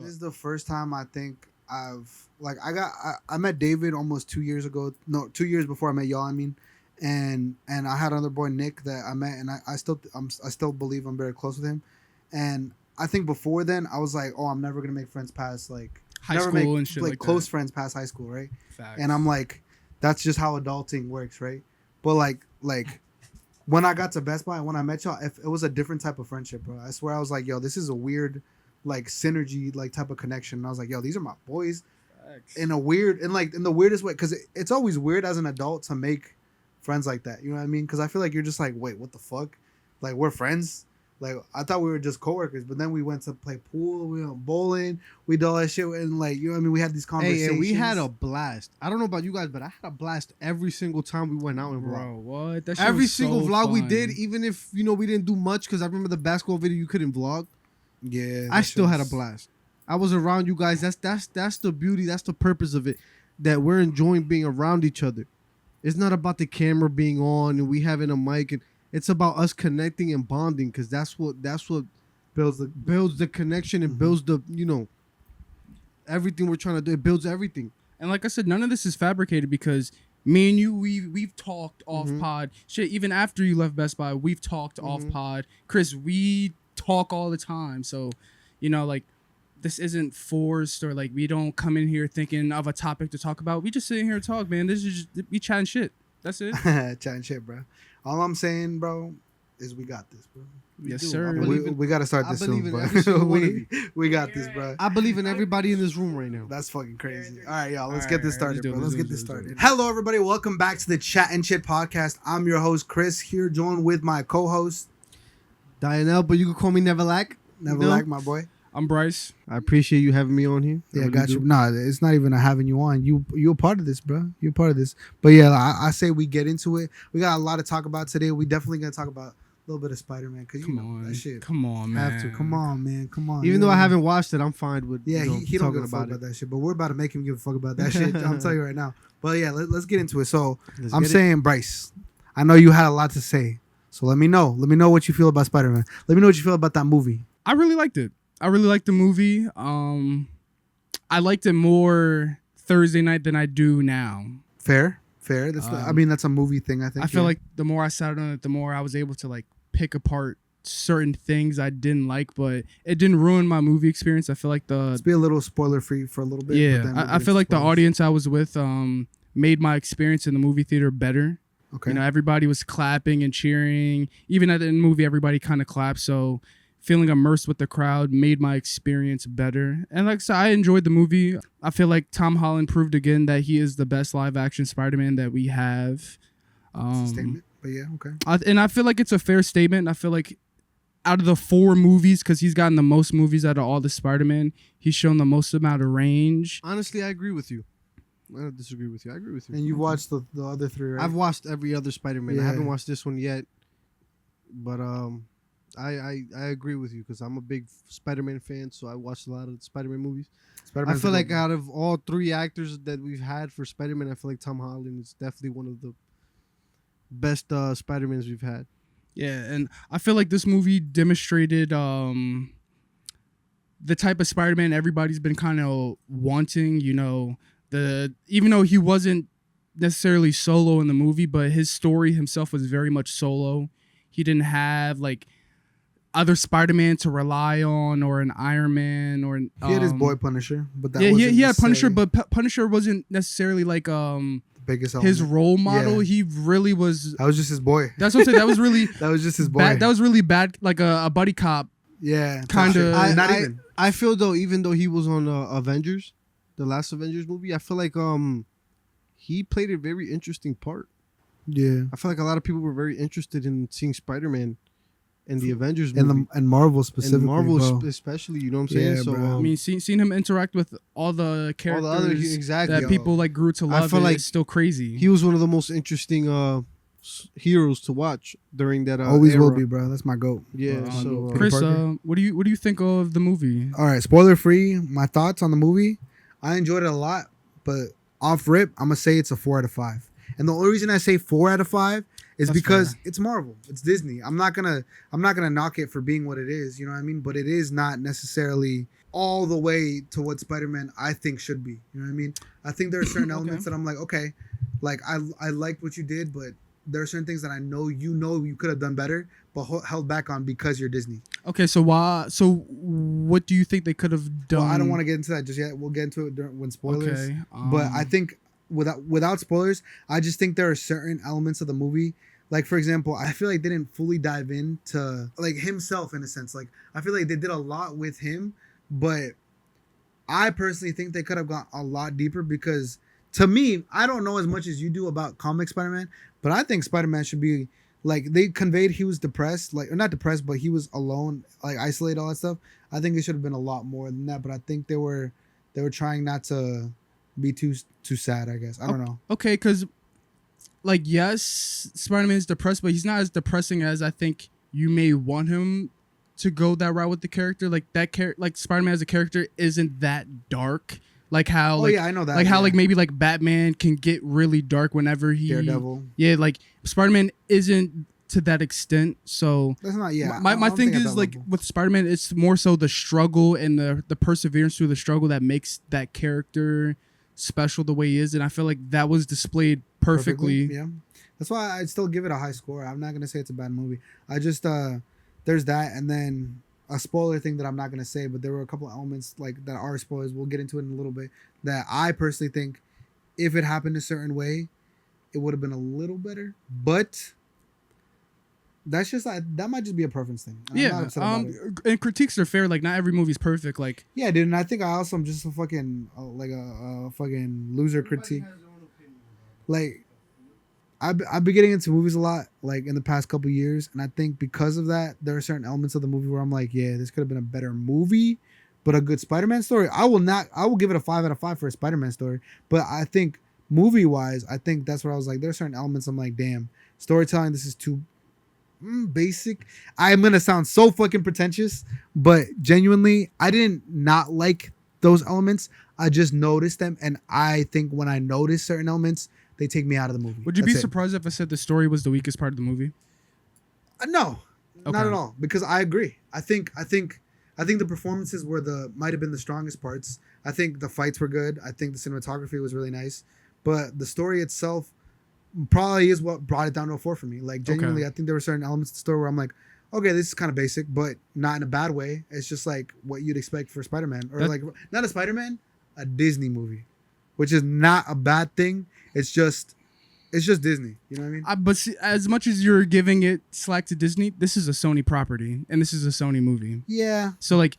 This is the first time I think I met David almost 2 years ago. No, 2 years before I met y'all. I mean, and I had another boy Nick that I met, and I still believe I'm very close with him. And I think before then I was like, oh, I'm never gonna make friends past like high school and shit like close that. friends past high school, right? Facts. And I'm like, that's just how adulting works, right? But like when I got to Best Buy and when I met y'all, it was a different type of friendship, bro. I swear I was like, yo, this is a weird like synergy like type of connection. And I was like, yo, these are my boys. Facts. In the weirdest way, because it's always weird as an adult to make friends like that. You know what I mean? Because I feel like you're just like, wait, what the fuck? Like, we're friends? Like, I thought we were just coworkers, but then we went to play pool, we went bowling, we did all that shit, and like, you know what I mean? We had these conversations. Hey, and we had a blast. I don't know about you guys, but I had a blast every single time we went out and vlog. Bro, what? That shit Every was single so vlog fun. we did, even if, we didn't do much, because I remember the basketball video you couldn't vlog. Yeah. I still had a blast. I was around you guys. That's the beauty. That's the purpose of it, that we're enjoying being around each other. It's not about the camera being on and we having a mic, and it's about us connecting and bonding, because that's what builds the connection and builds the everything we're trying to do. It builds everything. And like I said, none of this is fabricated, because me and you, we've talked off pod. Shit, even after you left Best Buy, we've talked off pod. Chris, we talk all the time. So, like, this isn't forced, or like we don't come in here thinking of a topic to talk about. We just sit here and talk, man. This is just we chatting shit. That's it. Chatting shit, bro. All I'm saying, bro, is we got this, bro. Yes, sir. We got to start this soon, bro. We got this, bro. I believe in everybody in this room right now. That's fucking crazy. All right, y'all. Let's get this started, bro. Let's get this started. Do it. Hello, everybody. Welcome back to the Chattin Chit podcast. I'm your host, Chris, here joined with my co-host, Dianel, but you can call me Never Lack. Never Lack, my boy. I'm Bryce. I appreciate you having me on here. Yeah, I got you. Nah, it's not even a having you on. You're part of this, bro. You're part of this. But yeah, I say we get into it. We got a lot to talk about today. We definitely gonna talk about a little bit of Spiderman, because that shit. Come on, man. Have to. Come on, man. Come on. Even though I haven't watched it, I'm fine with he don't give a fuck about that shit. But we're about to make him give a fuck about that shit. I'm telling you right now. But yeah, let's get into it. So I'm saying, Bryce, I know you had a lot to say. So let me know. Let me know what you feel about Spider-Man. Let me know what you feel about that movie. I really liked it. I really liked the movie. I liked it more Thursday night than I do now. Fair. That's that's a movie thing, I think. I feel like the more I sat on it, the more I was able to like pick apart certain things I didn't like, but it didn't ruin my movie experience. I feel like let's be a little spoiler free for a little bit. Yeah, I feel like the audience I was with made my experience in the movie theater better. Okay. Everybody was clapping and cheering. Even at the movie, everybody kind of clapped. So feeling immersed with the crowd made my experience better. And like I said, I enjoyed the movie. I feel like Tom Holland proved again that he is the best live-action Spider-Man that we have. It's a statement, but yeah, okay. And I feel like it's a fair statement. I feel like out of the 4 movies, because he's gotten the most movies out of all the Spider-Man, he's shown the most amount of range. Honestly, I agree with you. I don't disagree with you. I agree with you. And you watched the other 3, right? I've watched every other Spider-Man. Yeah. I haven't watched this one yet, but I agree with you, because I'm a big Spider-Man fan, so I watched a lot of Spider-Man movies. I feel like out of all 3 actors that we've had for Spider-Man, I feel like Tom Holland is definitely one of the best Spider-Mans we've had. Yeah, and I feel like this movie demonstrated the type of Spider-Man everybody's been kind of wanting, even though he wasn't necessarily solo in the movie, but his story himself was very much solo. He didn't have like other Spider-Man to rely on, or an Iron Man, or he had his boy Punisher, but that he had Punisher, but Punisher wasn't necessarily like the biggest his role model. Yeah. He really was. That was just his boy. That's what I'm saying. That was really that was just his boy. That was really bad, like a buddy cop. Yeah, kind of. I feel though, even though he was on Avengers, the last Avengers movie, I feel like he played a very interesting part. Yeah, I feel like a lot of people were very interested in seeing Spider-Man in the Avengers movie. And Marvel specifically. And Marvel especially, you know what I'm saying? Yeah, so bro. I mean, seeing him interact with all the characters exactly that people like grew to love, I feel like still crazy. He was one of the most interesting heroes to watch during that always era. will be, bro. That's my goat. Yeah. So Chris, what do you think of the movie? All right, spoiler free. My thoughts on the movie. I enjoyed it a lot, but off rip, I'm gonna say it's a 4 out of 5. And the only reason I say 4 out of 5 is That's because fair. it's Marvel. It's Disney. I'm not gonna knock it for being what it is. You know what I mean? But it is not necessarily all the way to what Spider-Man I think should be. You know what I mean? I think there are certain Okay. elements that I'm like, okay, like I liked what you did, but there are certain things that I know you could have done better, but held back on because you're Disney. Okay, so why? So what do you think they could have done? Well, I don't want to get into that just yet. We'll get into it when spoilers. Okay, But I think without spoilers, I just think there are certain elements of the movie. Like for example, I feel like they didn't fully dive into like himself in a sense. Like I feel like they did a lot with him, but I personally think they could have gone a lot deeper because to me, I don't know as much as you do about comic Spider-Man, but I think Spider-Man should be like they conveyed he was depressed, like or not depressed, but he was alone, like isolated, all that stuff. I think it should have been a lot more than that, but I think they were trying not to be too sad, I guess. I don't know. Okay, because like yes, Spider-Man is depressed, but he's not as depressing as I think you may want him to go that route with the character. Like that like Spider-Man as a character isn't that dark. Like how Oh like, yeah, I know that. like how yeah. like maybe like Batman can get really dark whenever he Daredevil. Yeah, like Spider-Man isn't to that extent. So That's not my thing is like with Spider-Man, it's more so the struggle and the perseverance through the struggle that makes that character special the way he is, and I feel like that was displayed perfectly. Yeah, that's why I'd still give it a high score. I'm not gonna say it's a bad movie. I just there's that, and then a spoiler thing that I'm not gonna say, but there were a couple of elements like that are spoilers. We'll get into it in a little bit. That I personally think, if it happened a certain way, it would have been a little better. But that's just that might just be a preference thing. I'm not upset about it. And critiques are fair. Like not every movie's perfect. Like Yeah, dude, and I think I also am just a fucking like a fucking loser critique. Like I've been getting into movies a lot, like in the past couple years, and I think because of that, there are certain elements of the movie where I'm like, yeah, this could have been a better movie, but a good Spider-Man story. I will give it a 5 out of 5 for a Spider-Man story, but I think movie wise, I think that's where I was like, there are certain elements I'm like, damn, storytelling, this is too basic. I'm gonna sound so fucking pretentious, but genuinely, I didn't not like those elements. I just noticed them, and I think when I notice certain elements, they take me out of the movie. would you That's be it. surprised if I said the story was the weakest part of the movie? No, not Okay. at all. Because I agree. I think the performances might have been the strongest parts. I think the fights were good. I think the cinematography was really nice, but the story itself probably is what brought it down to a 4 for me. Like genuinely, I think there were certain elements of the story where I'm like, okay, this is kind of basic, but not in a bad way. It's just like what you'd expect for Spider-Man, or like not a Spider-Man, a Disney movie, which is not a bad thing. It's just Disney. You know what I mean? But see, as much as you're giving it slack to Disney, this is a Sony property and this is a Sony movie. Yeah, So like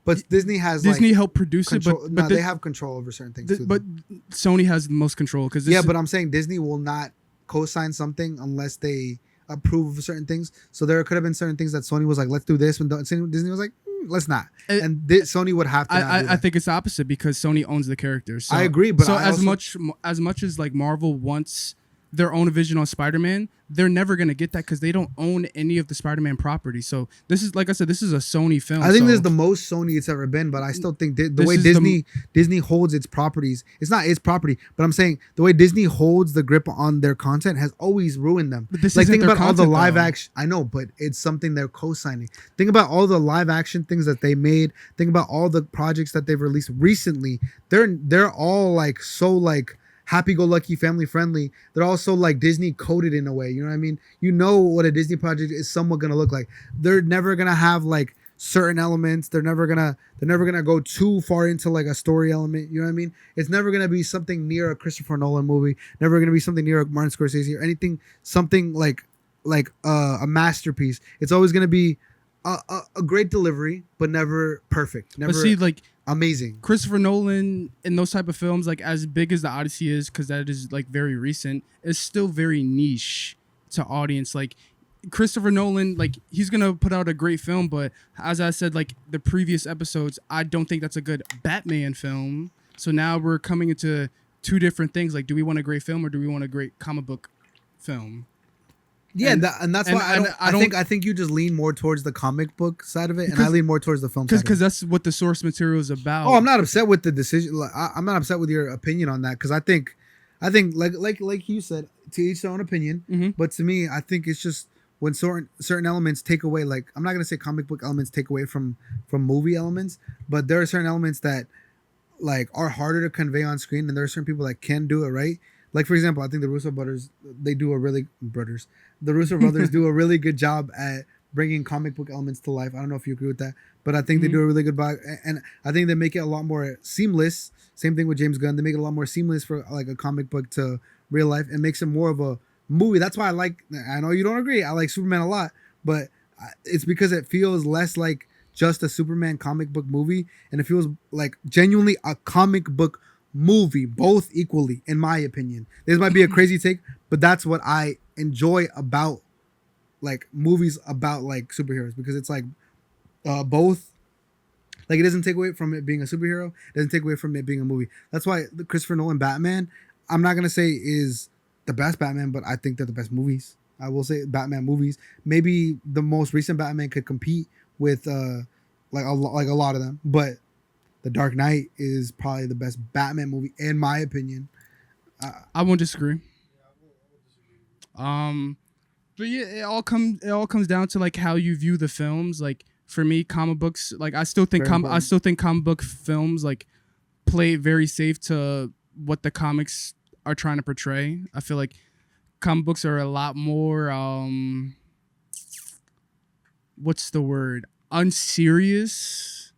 but Disney has Disney like, helped produce control, it, but they have control over certain things too. but Sony has the most control because Yeah, but I'm saying Disney will not co-sign something unless they approve of certain things. So there could have been certain things that Sony was like, let's do this, and Disney was like, let's not. And Sony would have to. I think it's the opposite because Sony owns the characters. So, I agree, but so I as also, much as like Marvel wants their own vision on Spider-Man, they're never gonna get that because they don't own any of the Spider-Man properties. So this is, like I said, this is a Sony film. I think so this is the most Sony it's ever been, but I still think the way is Disney holds its properties, it's not its property, but I'm saying the way Disney holds the grip on their content has always ruined them. But this like isn't think their about all the content, live though. action. I know, but it's something they're co-signing. Think about all the live action things that they made. Think about all the projects that they've released recently. They're all like so like happy-go-lucky, family-friendly. They're also like Disney coded in a way. You know what I mean? You know what a Disney project is somewhat gonna look like. They're never gonna have like certain elements. They're never gonna go too far into like a story element. You know what I mean? It's never gonna be something near a Christopher Nolan movie. Never gonna be something near a Martin Scorsese or anything. Something like a masterpiece. It's always gonna be a great delivery, but never perfect. Never but see, like amazing. Christopher Nolan in those type of films, like as big as the Odyssey is, because that is like very recent, is still very niche to audience. Like Christopher Nolan, like he's gonna put out a great film, but as I said, like the previous episodes, I don't think that's a good Batman film. So now we're coming into two different things. Like, do we want a great film or do we want a great comic book film? Yeah, and that's why I think you just lean more towards the comic book side of it, and I lean more towards the film side. Because that's what the source material is about. Oh, I'm not upset with the decision. I'm not upset with your opinion on that because I think I think like you said, to each their own opinion. Mm-hmm. But to me, I think it's just when certain elements take away. Like I'm not gonna say comic book elements take away from movie elements, but there are certain elements that like are harder to convey on screen, and there are certain people that can do it right. Like for example, I think the Russo brothers the Russo brothers do a really good job at bringing comic book elements to life. I don't know if you agree with that, but I think they do a really good job, and I think they make it a lot more seamless. Same thing with James Gunn; they make it a lot more seamless for like a comic book to real life, and makes it more of a movie. That's why I like. I know you don't agree. I like Superman a lot, but it's because it feels less like just a Superman comic book movie, and it feels like genuinely a comic book movie, both equally, in my opinion. This might be a crazy take, but that's what I enjoy about like movies about like superheroes, because it's like both. Like it doesn't take away from it being a superhero. It doesn't take away from it being a movie. That's why the Christopher Nolan Batman, I'm not gonna say is the best Batman, but I think they're the best movies. I will say Batman movies. Maybe the most recent Batman could compete with like a lot of them, but The Dark Knight is probably the best Batman movie in my opinion. I won't disagree. But yeah, it all comes down to like how you view the films. Like for me, comic books, like I still think comic book films like play very safe to what the comics are trying to portray. I feel like comic books are a lot more what's the word? Unserious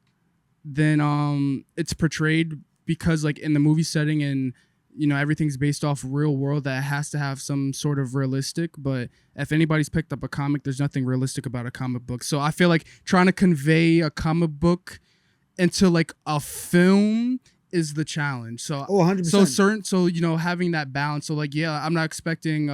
than it's portrayed, because like in the movie setting and you know everything's based off real world, that has to have some sort of realistic. But if anybody's picked up a comic, there's nothing realistic about a comic book. So I feel like trying to convey a comic book into like a film is the challenge. So 100%. So you know, having that balance. So like yeah, I'm not expecting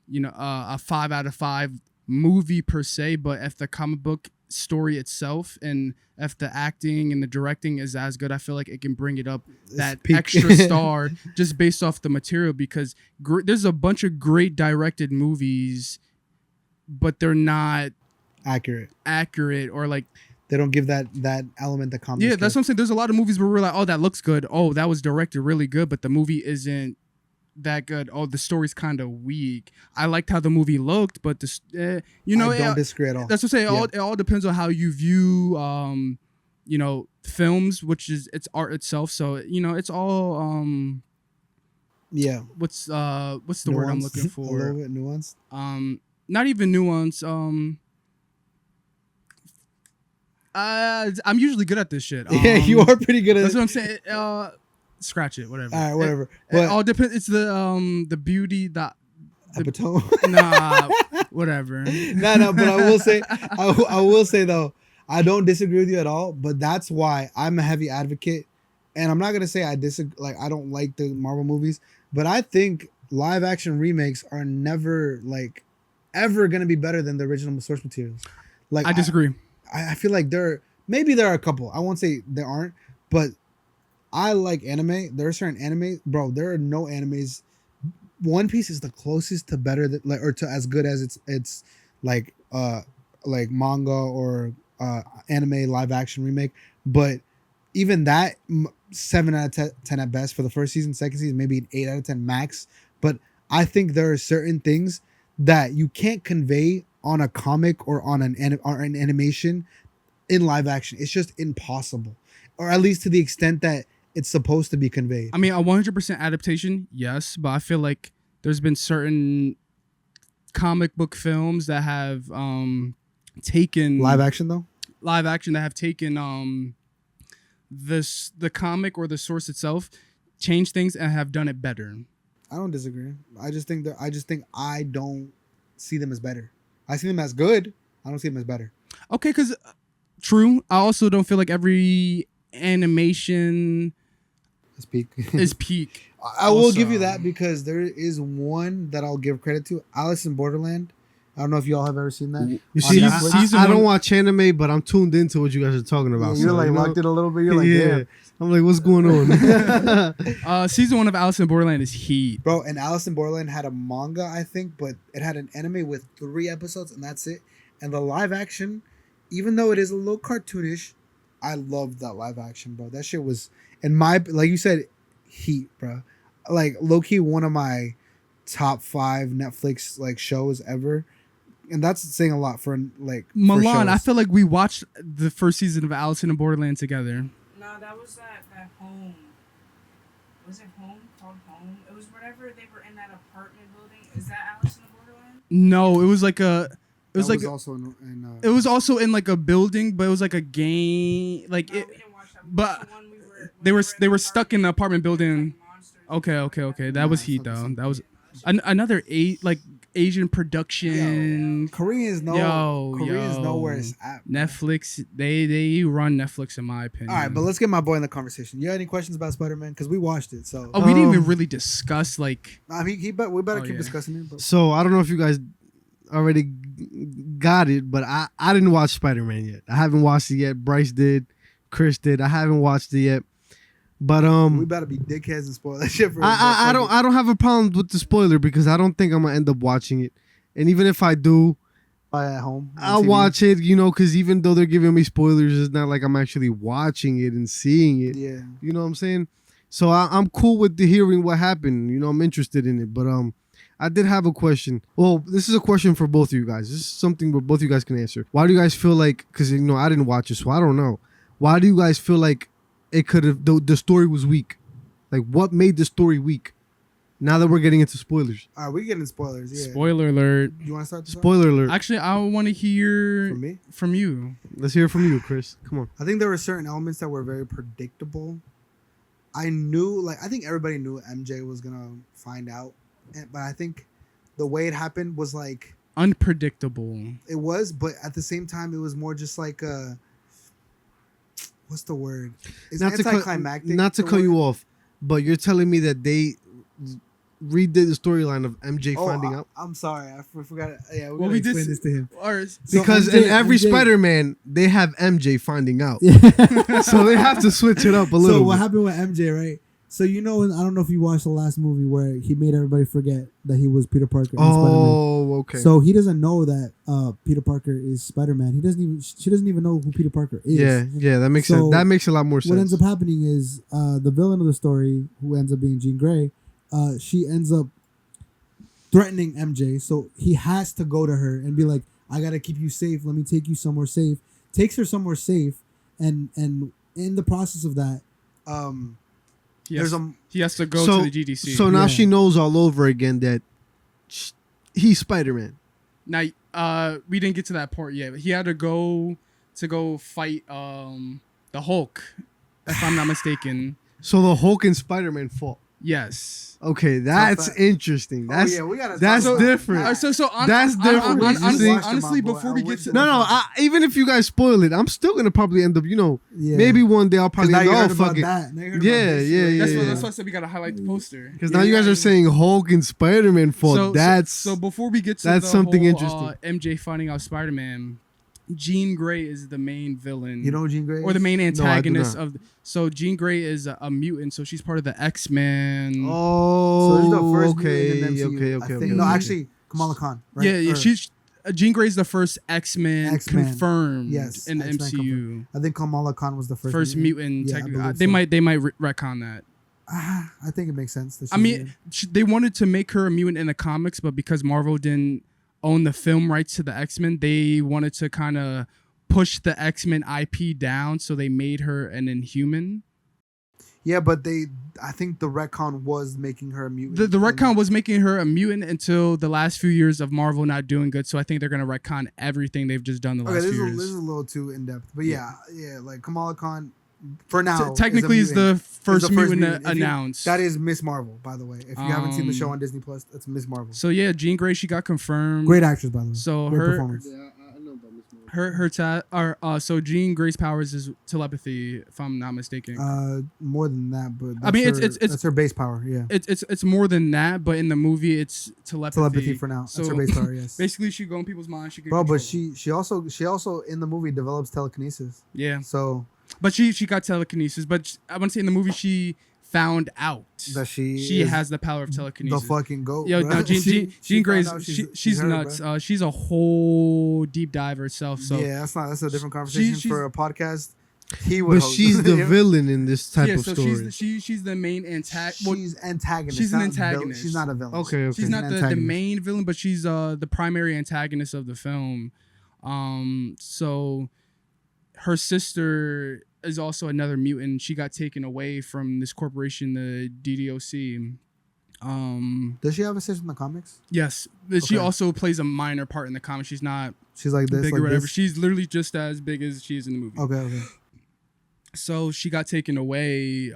you know a 5 out of 5 movie per se, but if the comic book story itself and if the acting and the directing is as good, I feel like it can bring it up that extra star just based off the material, because there's a bunch of great directed movies, but they're not accurate or like they don't give that element that comics. Yeah, that's what I'm saying. There's a lot of movies where we're like, oh, that looks good. Oh, that was directed really good, but the movie isn't that good. Oh, the story's kind of weak. I liked how the movie looked, but you know, I don't disagree at all. That's what I'm saying. It all depends on how you view, you know, films, which is it's art itself. So you know, it's all yeah. What's the word I'm looking for? A little bit nuanced. Not even nuance. I'm usually good at this shit. Yeah, you are pretty good at it. That's what I'm saying. Scratch it, whatever. All right, whatever. It all depends. It's the beauty that epitome. Nah, whatever. No. But I will say though, I don't disagree with you at all. But that's why I'm a heavy advocate, and I'm not gonna say I disagree. Like I don't like the Marvel movies, but I think live action remakes are never like ever gonna be better than the original source materials. Like I disagree. I feel like there are a couple. I won't say there aren't, but I like anime. There are certain anime, bro. There are no animes. One Piece is the closest to better than like or to as good as it's like manga or anime live action remake. But even that 7 out of 10 at best for the first season, second season maybe an 8 out of 10 max. But I think there are certain things that you can't convey on a comic or on an animation in live action. It's just impossible, or at least to the extent that it's supposed to be conveyed. I mean, a 100% adaptation, yes, but I feel like there's been certain comic book films that have taken live action that have taken the comic or the source itself, changed things and have done it better. I don't disagree. I just think I don't see them as better. I see them as good. I don't see them as better. Okay, because true. I also don't feel like every animation is peak. I will give you that, because there is one that I'll give credit to. Alice in Borderland. I don't know if y'all have ever seen that. You see, I don't watch anime, but I'm tuned into what you guys are talking about. You're like locked in a little bit. You're like, yeah. I'm like, what's going on? Season 1 of Alice in Borderland is heat, bro. And Alice in Borderland had a manga, I think, but it had an anime with 3 episodes, and that's it. And the live action, even though it is a little cartoonish, I loved that live action, bro. That shit was, like you said, heat, bro. like low key one of my top 5 Netflix like shows ever, and that's saying a lot for like Milan, for I shows. feel like we watched the first season of Alice in Borderland together. No, that was that home. Was it home called Home? It was whatever they were in that apartment building. Is that Alice in the Borderland? No, it was like a. It was That like also in it was also in like a building, but it was like a game. Like No, it, we didn't watch that. but The one we were, they were stuck in the apartment building. Okay. That was Heat though. That was another Asian production. Koreans know where it's at. Bro. Netflix, they run Netflix in my opinion. All right, but let's get my boy in the conversation. You got any questions about Spider-Man? Because we watched it, so Oh, we didn't even really discuss like. I mean, we better keep yeah. discussing it. But. So I don't know if you guys already got it, but I didn't watch Spider-Man yet. I haven't watched it yet. Bryce did, Chris did. I haven't watched it yet. But we better be dickheads and spoil that shit for I don't have a problem with the spoiler because I don't think I'm gonna end up watching it. And even if I do, at home. on I'll TV. watch it, because even though they're giving me spoilers, it's not like I'm actually watching it and seeing it. Yeah. You know what I'm saying? So I'm cool with the hearing what happened. I'm interested in it. But I did have a question. Well, this is a question for both of you guys. This is something where both of you guys can answer. Why do you guys feel like? Because I didn't watch it, so I don't know. Why do you guys feel like it could have the story was weak? Like, what made the story weak? Now that we're getting into spoilers. All right, we getting spoilers. Yeah. Spoiler alert. You want to start? Spoiler alert. Actually, I want to hear From me? from you. Let's hear it from you, Chris. Come on. I think there were certain elements that were very predictable. I think everybody knew MJ was gonna find out, but I think the way it happened was like Unpredictable. it was, but at the same time, it was more just like what's the word? It's anticlimactic. Not to the cut you word. off, but you're telling me that they redid the storyline of MJ finding out? I'm sorry, I forgot. Yeah, Well, we we explain did- this to him. Because MJ in every MJ Spider-Man, they have MJ finding out. So they have to switch it up a little So what bit. happened with MJ, right? So I don't know if you watched the last movie where he made everybody forget that he was Peter Parker in Spider-Man. Oh, okay. So he doesn't know that Peter Parker is Spider-Man. She doesn't even know who Peter Parker is. yeah, that makes sense. So That makes a lot more sense. What ends up happening is the villain of the story, who ends up being Jean Grey, she ends up threatening MJ. So he has to go to her and be like, "I gotta keep you safe. Let me take you somewhere safe." Takes her somewhere safe, and in the process of that, He has to go So- to the GDC. So now Yeah. she knows all over again that he's Spider-Man. Now, we didn't get to that part yet. But he had to go fight the Hulk, if I'm not mistaken. So the Hulk and Spider-Man fought. Yes. Okay, that's fact. interesting. That's we gotta. that's talk about different. that. That's different. You see? Honestly, before we get to No. Even if you guys spoil it, I'm still gonna probably end up. yeah. Maybe one day I'll 'Cause probably now end you up. heard Oh, about fuck it. that. Now you heard Yeah, about this. yeah, that's, yeah. that's why I said we gotta highlight the poster. Because now you guys are saying Hulk and Spider-Man fought. So before we get to that's the something whole, interesting. MJ finding out Spider-Man, Jean Grey is the main villain. You know who Jean Grey? or the main I do antagonist not. of. So Jean Grey is a mutant, so she's part of the X-Men. Oh, So this is the first okay, mutant in the MCU, okay, I okay. think. No, actually, Kamala Khan. Right? Yeah, Or- she's Jean Grey is the first X-Men, X-Men. confirmed Yes, in the X-Men MCU. I think Kamala Khan was the First mutant. Yeah, I technically. believe They so. might retcon that. I think it makes sense. that I she's mean, in. they wanted to make her a mutant in the comics, but because Marvel didn't own the film rights to the X-Men, they wanted to kind of push the X-Men IP down, so they made her an Inhuman. Yeah, but I think the retcon was making her a mutant. The retcon was making her a mutant until the last few years of Marvel not doing good, so I think they're going to retcon everything they've just done the Okay, last this few is, years. this is a little too in depth, but yeah, like Kamala Khan, for now, Technically, is the first mutant mutant. If you- announced. That is Miss Marvel, by the way. If you haven't seen the show on Disney Plus, that's Miss Marvel. So yeah, Jean Grey, she got confirmed. Great actress, by the way. So Great her performance. so Jean Grey's powers is telepathy, if I'm not mistaken. More than that, but I mean, that's it's that's her base power. Yeah, It's more than that, but in the movie it's telepathy. telepathy for now. That's her base power. Yes, Basically, she go in people's minds. She can bro. But control. she also in the movie develops telekinesis. Yeah, So but she got telekinesis. But I want to say in the movie she found out that she she is has the power of telekinesis. the fucking goat. Yo, bro. no, Jean Grey's found out she's her, nuts. bro. She's a whole deep diver herself. So yeah, that's a different conversation she's- for a podcast. He would. But host she's the it. villain in this type of so story. she's the main antagonist. She's antagonist. she's an not villain. antagonist. She's not a villain. Okay. She's not an the antagonist. main villain, but she's the primary antagonist of the film. So her sister is also another mutant. She got taken away from this corporation, the DDoC. Does she have a sister in the comics? Yes, she Okay. also plays a minor part in the comic. She's not She's like this, big like or whatever. this. She's literally just as big as she is in the movie. Okay. So she got taken away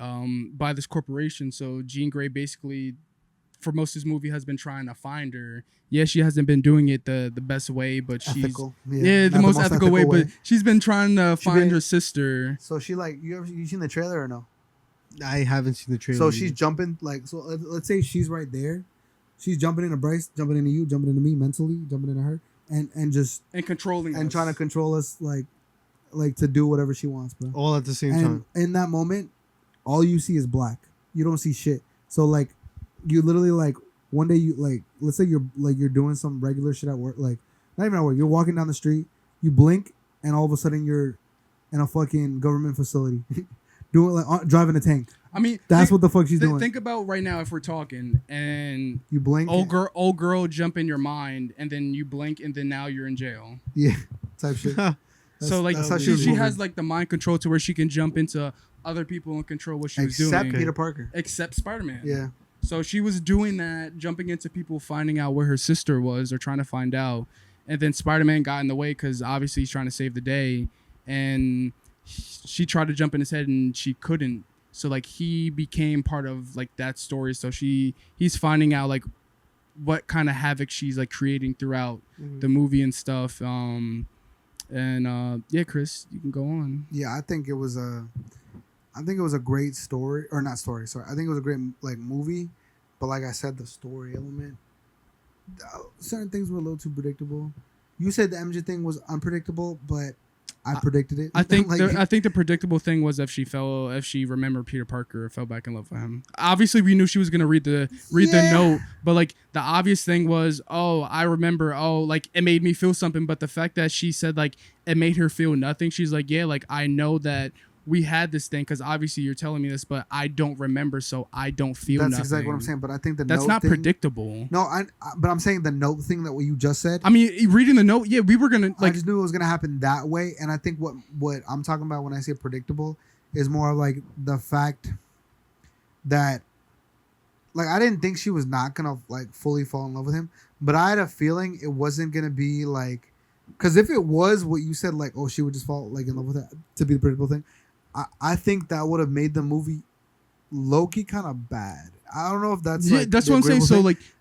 by this corporation. So Jean Grey basically, for most of this movie, has been trying to find her. Yeah, she hasn't been doing it the best way, but she's Ethical. the Not most ethical way. But she's been trying to find her sister. So she like you seen the trailer or no? I haven't seen the trailer. So yet. she's jumping like so. Let's say she's right there. She's jumping into Bryce, jumping into you, jumping into me mentally, jumping into her, and just And controlling and us. trying to control us like to do whatever she wants, bro. all at the same And time. in that moment, all you see is black. You don't see shit. So like, you literally like one day you like, let's say you're doing some regular shit at work, like not even at work. You're walking down the street, you blink, and all of a sudden you're in a fucking government facility, doing like driving a tank. I mean, That's what the fuck she's doing. Think about right now if we're talking and You blink. old girl jump in your mind, and then you blink, and then now you're in jail. Yeah, type shit. So like that's how she was has moving. like the mind control to where she can jump into other people and control what she was Except doing. Peter Parker. Except Spider-Man. Yeah. So she was doing that, jumping into people, finding out where her sister was or trying to find out. And then Spider-Man got in the way because obviously he's trying to save the day. And she tried to jump in his head and she couldn't. So like he became part of like that story. So he's finding out like what kind of havoc she's like creating throughout the movie and stuff. Yeah, Chris, you can go on. Yeah, I think it was a great story, or not story. Sorry, I think it was a great like movie, but like I said, the story element, certain things were a little too predictable. You said the MJ thing was unpredictable, but I predicted it. I think like, I think the predictable thing was if she remembered Peter Parker or fell back in love with him. Obviously, we knew she was gonna read the note, but like the obvious thing was, oh, I remember. Oh, like it made me feel something. But the fact that she said like it made her feel nothing, she's like, yeah, like I know that we had this thing because obviously you're telling me this, but I don't remember, so I don't feel that's nothing. exactly what I'm saying. But I think that's note not thing, predictable. No, but I'm saying the note thing that what you just said. I mean, reading the note, yeah, we were gonna I like. just knew it was gonna happen that way, and I think what I'm talking about when I say predictable is more like the fact that, like, I didn't think she was not gonna like fully fall in love with him, but I had a feeling it wasn't gonna be like, because if it was what you said, like, oh, she would just fall like in love with that to be the predictable thing, I think that would have made the movie low-key kind of bad. I don't know if that's Yeah, like that's the what I'm saying. agreeable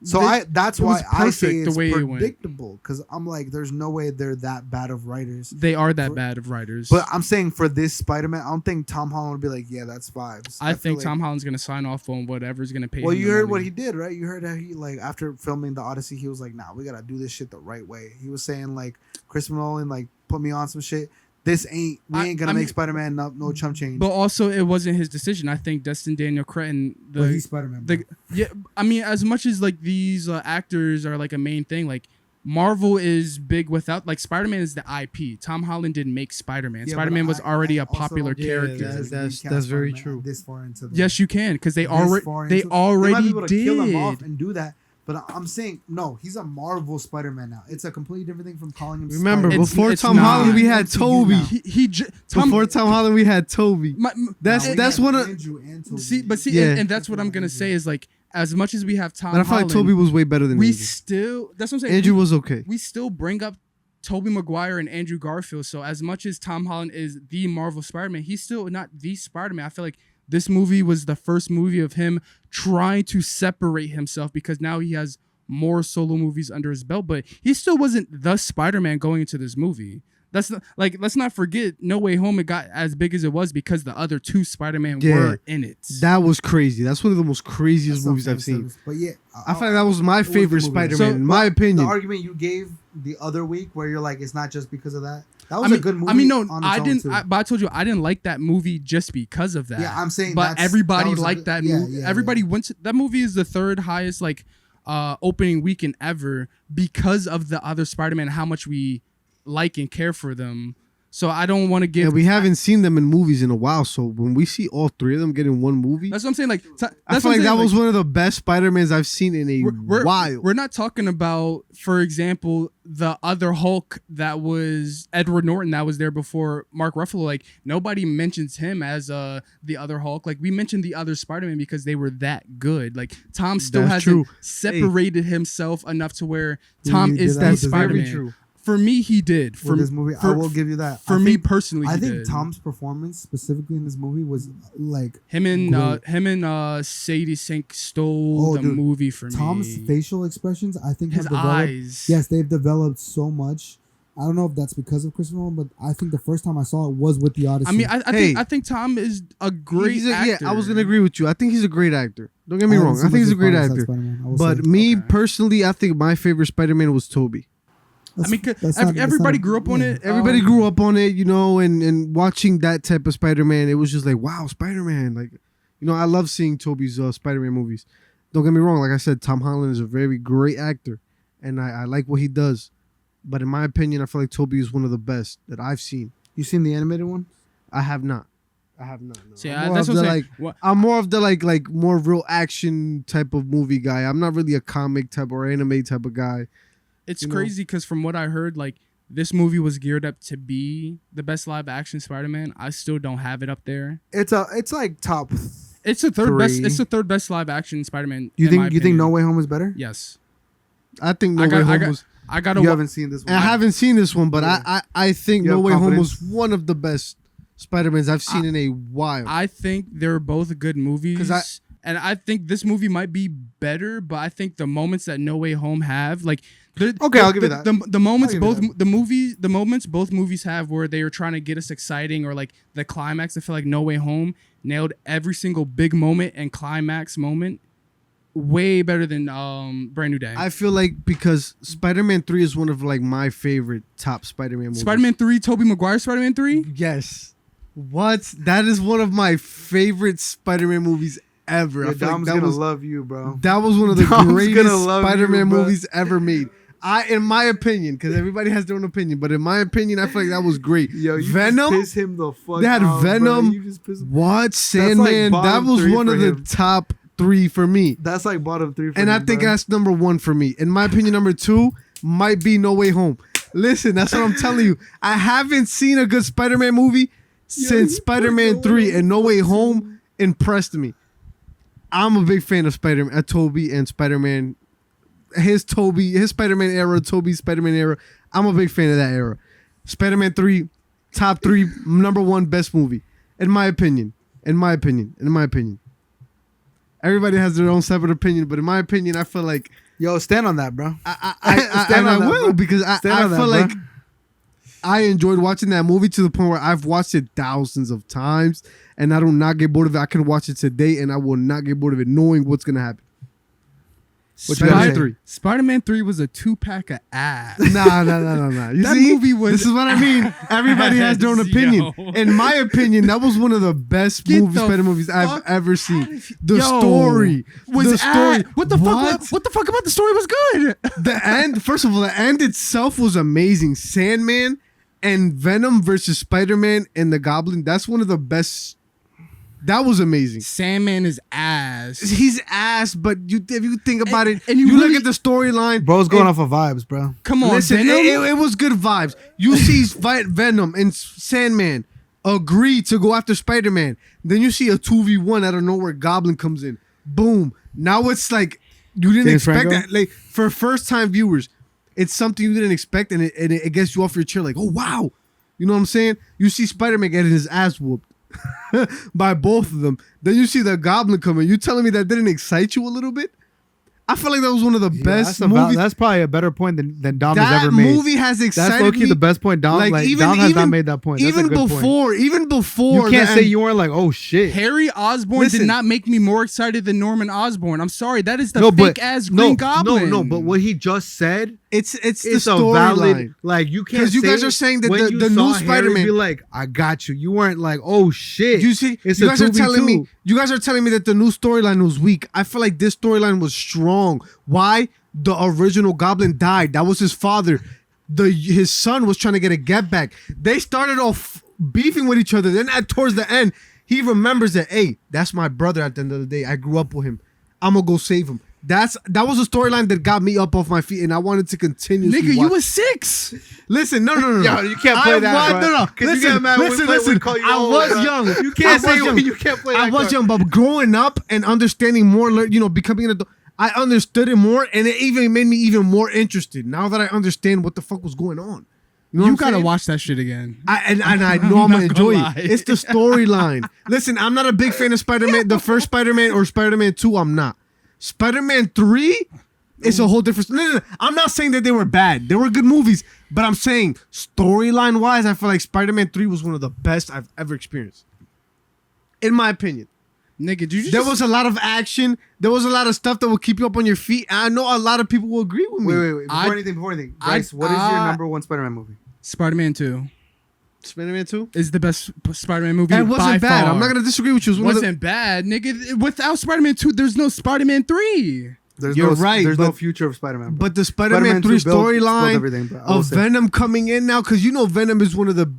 So thing. like, That's it was why I say perfect the it's way it went. predictable, because I'm like, there's no way they're that bad of writers. they are that bad of writers. But I'm saying for this Spider-Man, I don't think Tom Holland would be like, yeah, that's vibes. I feel think like, Tom Holland's gonna sign off on whatever's gonna pay. Well, him you the heard money. what he did, right? You heard how he like after filming the Odyssey, he was like, nah, we gotta do this shit the right way. He was saying like, Chris Nolan like put me on some shit. We ain't gonna I make mean, Spider-Man no chump change. But also, it wasn't his decision. I think Destin Daniel Cretton, But he's Spider-Man. bro. yeah, I mean, as much as like these actors are like a main thing, like Marvel is big without like Spider-Man is the IP. Tom Holland didn't make Spider-Man. Yeah, Spider-Man but was I already a also popular don't character. Yeah, think that's recast very Spider-Man true. This far into the Yes, you can because they this already far they into- they might already be able to kill him off did. and do that. But I'm saying no, he's a Marvel Spider-Man now. It's a completely different thing from calling him. Remember, Spider-Man. before it's Tom not. Holland, we had MCU Toby. now. Before Tom Holland, we had Toby. That's Now we that's have one of. Andrew and Toby. Yeah. and that's what I'm gonna say is like as much as we have Tom But I feel like Holland, Toby was way better than we Andrew. still that's what I'm saying. Andrew was okay. we still bring up Tobey Maguire and Andrew Garfield. So as much as Tom Holland is the Marvel Spider-Man, he's still not the Spider-Man. I feel like this movie was the first movie of him trying to separate himself because now he has more solo movies under his belt, but he still wasn't the Spider-Man going into this movie. That's not, like, let's not forget No Way Home, it got as big as it was because the other two Spider-Man were in it. That was crazy. That's one of the most craziest movies I've seen. But yeah, I feel like that was my favorite the movie. Spider-Man, in my The opinion. argument you gave the other week, where you're like, it's not just because of that. That was I mean, a good movie. I mean, no, on its I own, didn't. too. But I told you I didn't like that movie just because of that. Yeah, I'm saying, but everybody that was a liked good- that yeah, movie. yeah, Everybody yeah. went to that movie is the third highest like opening weekend ever because of the other Spider-Man, how much we like and care for them. So I don't want to give. Yeah, we haven't seen them in movies in a while. So when we see all three of them get in one movie, That's what I'm saying. Like, I feel like that was one of the best Spider-Mans I've seen in a while. We're not talking about, for example, the other Hulk that was Edward Norton that was there before Mark Ruffalo. Like, nobody mentions him as the other Hulk. Like, we mentioned the other Spider-Man because they were that good. Like, Tom still That's hasn't true. separated himself enough to where Yeah, Tom he is did. the That's very Spider-Man. true. For me, he did. For this movie, I will give you that. For me personally, I he think did. Tom's performance specifically in this movie was like Him and great. Sadie Sink stole the dude, movie for Tom's me. facial expressions. I think His have developed. eyes. Yes, they've developed so much. I don't know if that's because of Christopher Nolan, but I think the first time I saw it was with the Odyssey. I mean, I think Tom is a great actor. Yeah, I was gonna agree with you. I think he's a great actor. Don't get me I wrong. haven't I seen think he's a much great of actor. Spider-Man, I will But say. me Okay. personally, I think my favorite Spider-Man was Tobey. I mean, 'cause That's not- everybody grew up on yeah. it. Everybody grew up on it, you know, and watching that type of Spider-Man, it was just like, wow, Spider-Man. Like, you know, I love seeing Tobey's Spider-Man movies. Don't get me wrong. Like I said, Tom Holland is a very great actor, and I like what he does. But in my opinion, I feel like Tobey is one of the best that I've seen. You seen the animated one? I have not. No. See, I'm more that's of what I'm the, saying. like, I'm more of the like more real action type of movie guy. I'm not really a comic type or anime type of guy. It's you know. crazy because from what I heard, like this movie was geared up to be the best live action Spider-Man. I still don't have it up there. It's like top. It's the third best. Three. It's the third best live action Spider-Man. You in my think opinion. No Way Home is better? Yes. I think I No Way got- I Home got- was. I gotta. You wa- haven't seen this one. I haven't seen this one, but Yeah. I think You No have Way Home was confidence? one of the best Spider-Mans I've seen in a while. I think they're both good movies. 'Cause and I think this movie might be better, but I think the moments that No Way Home have, like, I'll give you that. The moments I'll give you the moments both movies have where they are trying to get us exciting, or like the climax. I feel like No Way Home nailed every single big moment and climax moment way better than Brand New Day. I feel like because Spider-Man 3 is one of like my favorite top Spider-Man movies. Spider-Man 3, Tobey Maguire Spider-Man 3. Yes. What? That is one of my favorite Spider-Man movies ever. Yeah, I feel Dom's like gonna love you, bro. that was one of the Dom's greatest gonna love you, Spider-Man bro. movies ever made. In my opinion, because everybody has their own opinion, but in my opinion, I feel like that was great. Yo, you Venom. just piss him the fuck They had out, bro. Venom. You just piss him. What? Sandman? That bottom was three one for of the him. top 3 for me. That's like bottom 3 for And I him, think bro. that's number 1 for me. In my opinion, number 2 might be No Way Home. Listen, that's what I'm telling you. I haven't seen a good Spider-Man movie since you Spider-Man put 3, No Way and No Way Home. Home impressed me. I'm a big fan of Spider-Man, Tobey and Spider-Man. His Spider-Man era, Tobey's Spider-Man era. I'm a big fan of that era. Spider-Man 3, top 3, number 1 best movie. In my opinion. Everybody has their own separate opinion, but in my opinion, I feel like Yo, stand on that, bro. I Stand on that, will bro. because I Stand on that, feel bro. like I enjoyed watching that movie to the point where I've watched it thousands of times, and I do not get bored of it. I can watch it today, and I will not get bored of it, knowing what's gonna happen. What you gotta Spider-Man say? 3. Spider-Man 3 was a 2-pack of ass. Nah. You That see, movie was this is what I mean. Everybody has their own ass, opinion. yo. In my opinion, that was one of the best Get the Spider movies I've fuck ever out seen. of here. The Yo, story was the story. What the fuck? What the fuck about the story was good? The end. First of all, the end itself was amazing. Sandman and Venom versus Spider-Man and the Goblin. That's one of the best. That was amazing. Sandman is ass. He's ass, but if you think about it, and you you look really- at the storyline. Bro's going and- off of vibes, bro. Come on, Listen, Venom? it was good vibes. You see Venom and Sandman agree to go after Spider-Man. Then you see a 2v1 out of nowhere. Goblin comes in. Boom. Now it's like you didn't James expect Franco? that. Like for first-time viewers, it's something you didn't expect, and it gets you off your chair. Like, oh wow, you know what I'm saying? You see Spider-Man getting his ass whooped by both of them. Then you see the Goblin come in. You telling me that didn't excite you a little bit? I feel like that was one of the best movies. That's probably a better point than Dom has That ever made. movie has excited That's low-key me. the best point. Dom, Dom has not made that point. That's a Even good point. before, You can't the say end- you weren't like, oh shit. Harry Osborn Listen. did not make me more excited than Norman Osborn. I'm sorry, that is the fake ass Green Goblin. No, but what he just said, It's the it's a storyline. valid. Like you can't Because you say guys are saying that when the you new saw Harry Spider-Man- Be like, I got you. You weren't like, oh shit. You see, It's you a guys are 2v2. telling me. You guys are telling me that the new storyline was weak. I feel like this storyline was strong. Why? The original Goblin died. That was his father. his son was trying to get a get back. They started off beefing with each other. Then towards the end, he remembers that, hey, that's my brother at the end of the day. I grew up with him. I'm gonna go save him. That was a storyline that got me up off my feet, and I wanted to continue. Nigga, you was 6. Listen, no. Yo, you can't play that. No. Listen. I was young. You can't say you can't play that. I was young, but growing up and understanding more, becoming an adult, I understood it more, and it even made me even more interested. Now that I understand what the fuck was going on, you gotta watch that shit again. I know I'm gonna enjoy it. It's the storyline. Listen, I'm not a big fan of Spider-Man. The first Spider-Man or Spider-Man 2, I'm not. Spider-Man 3 is a whole different. No. I'm not saying that they were bad. They were good movies, but I'm saying storyline wise, I feel like Spider-Man 3 was one of the best I've ever experienced, in my opinion. Nigga, there was a lot of action. There was a lot of stuff that will keep you up on your feet. And I know a lot of people will agree with me. Wait. Before anything. Bryce, what is your number one Spider-Man movie? Spider-Man 2. Spider-Man 2 is the best Spider-Man movie. And it wasn't bad. Far. I'm not gonna disagree with you. It wasn't bad, nigga. Without Spider-Man 2, there's no Spider-Man 3. You're right. There's no future of Spider-Man. But the Spider-Man 3 storyline of Venom coming in now, because Venom is one of the,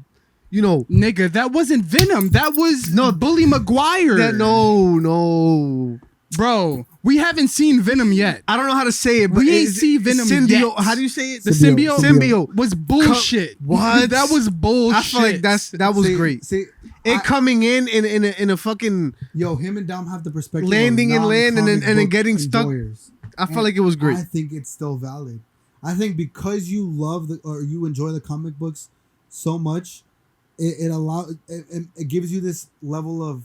nigga, that wasn't Venom. That was Bully Maguire. No. Bro, we haven't seen Venom yet. I don't know how to say it, but we ain't see Venom yet. How do you say it? The symbiote was bullshit. What? That was bullshit. I feel like that was great. Coming in a fucking him and Dom have the perspective landing of and land and then getting stuck. I felt like it was great. I think it's still valid. I think because you love or you enjoy the comic books so much, it gives you this level of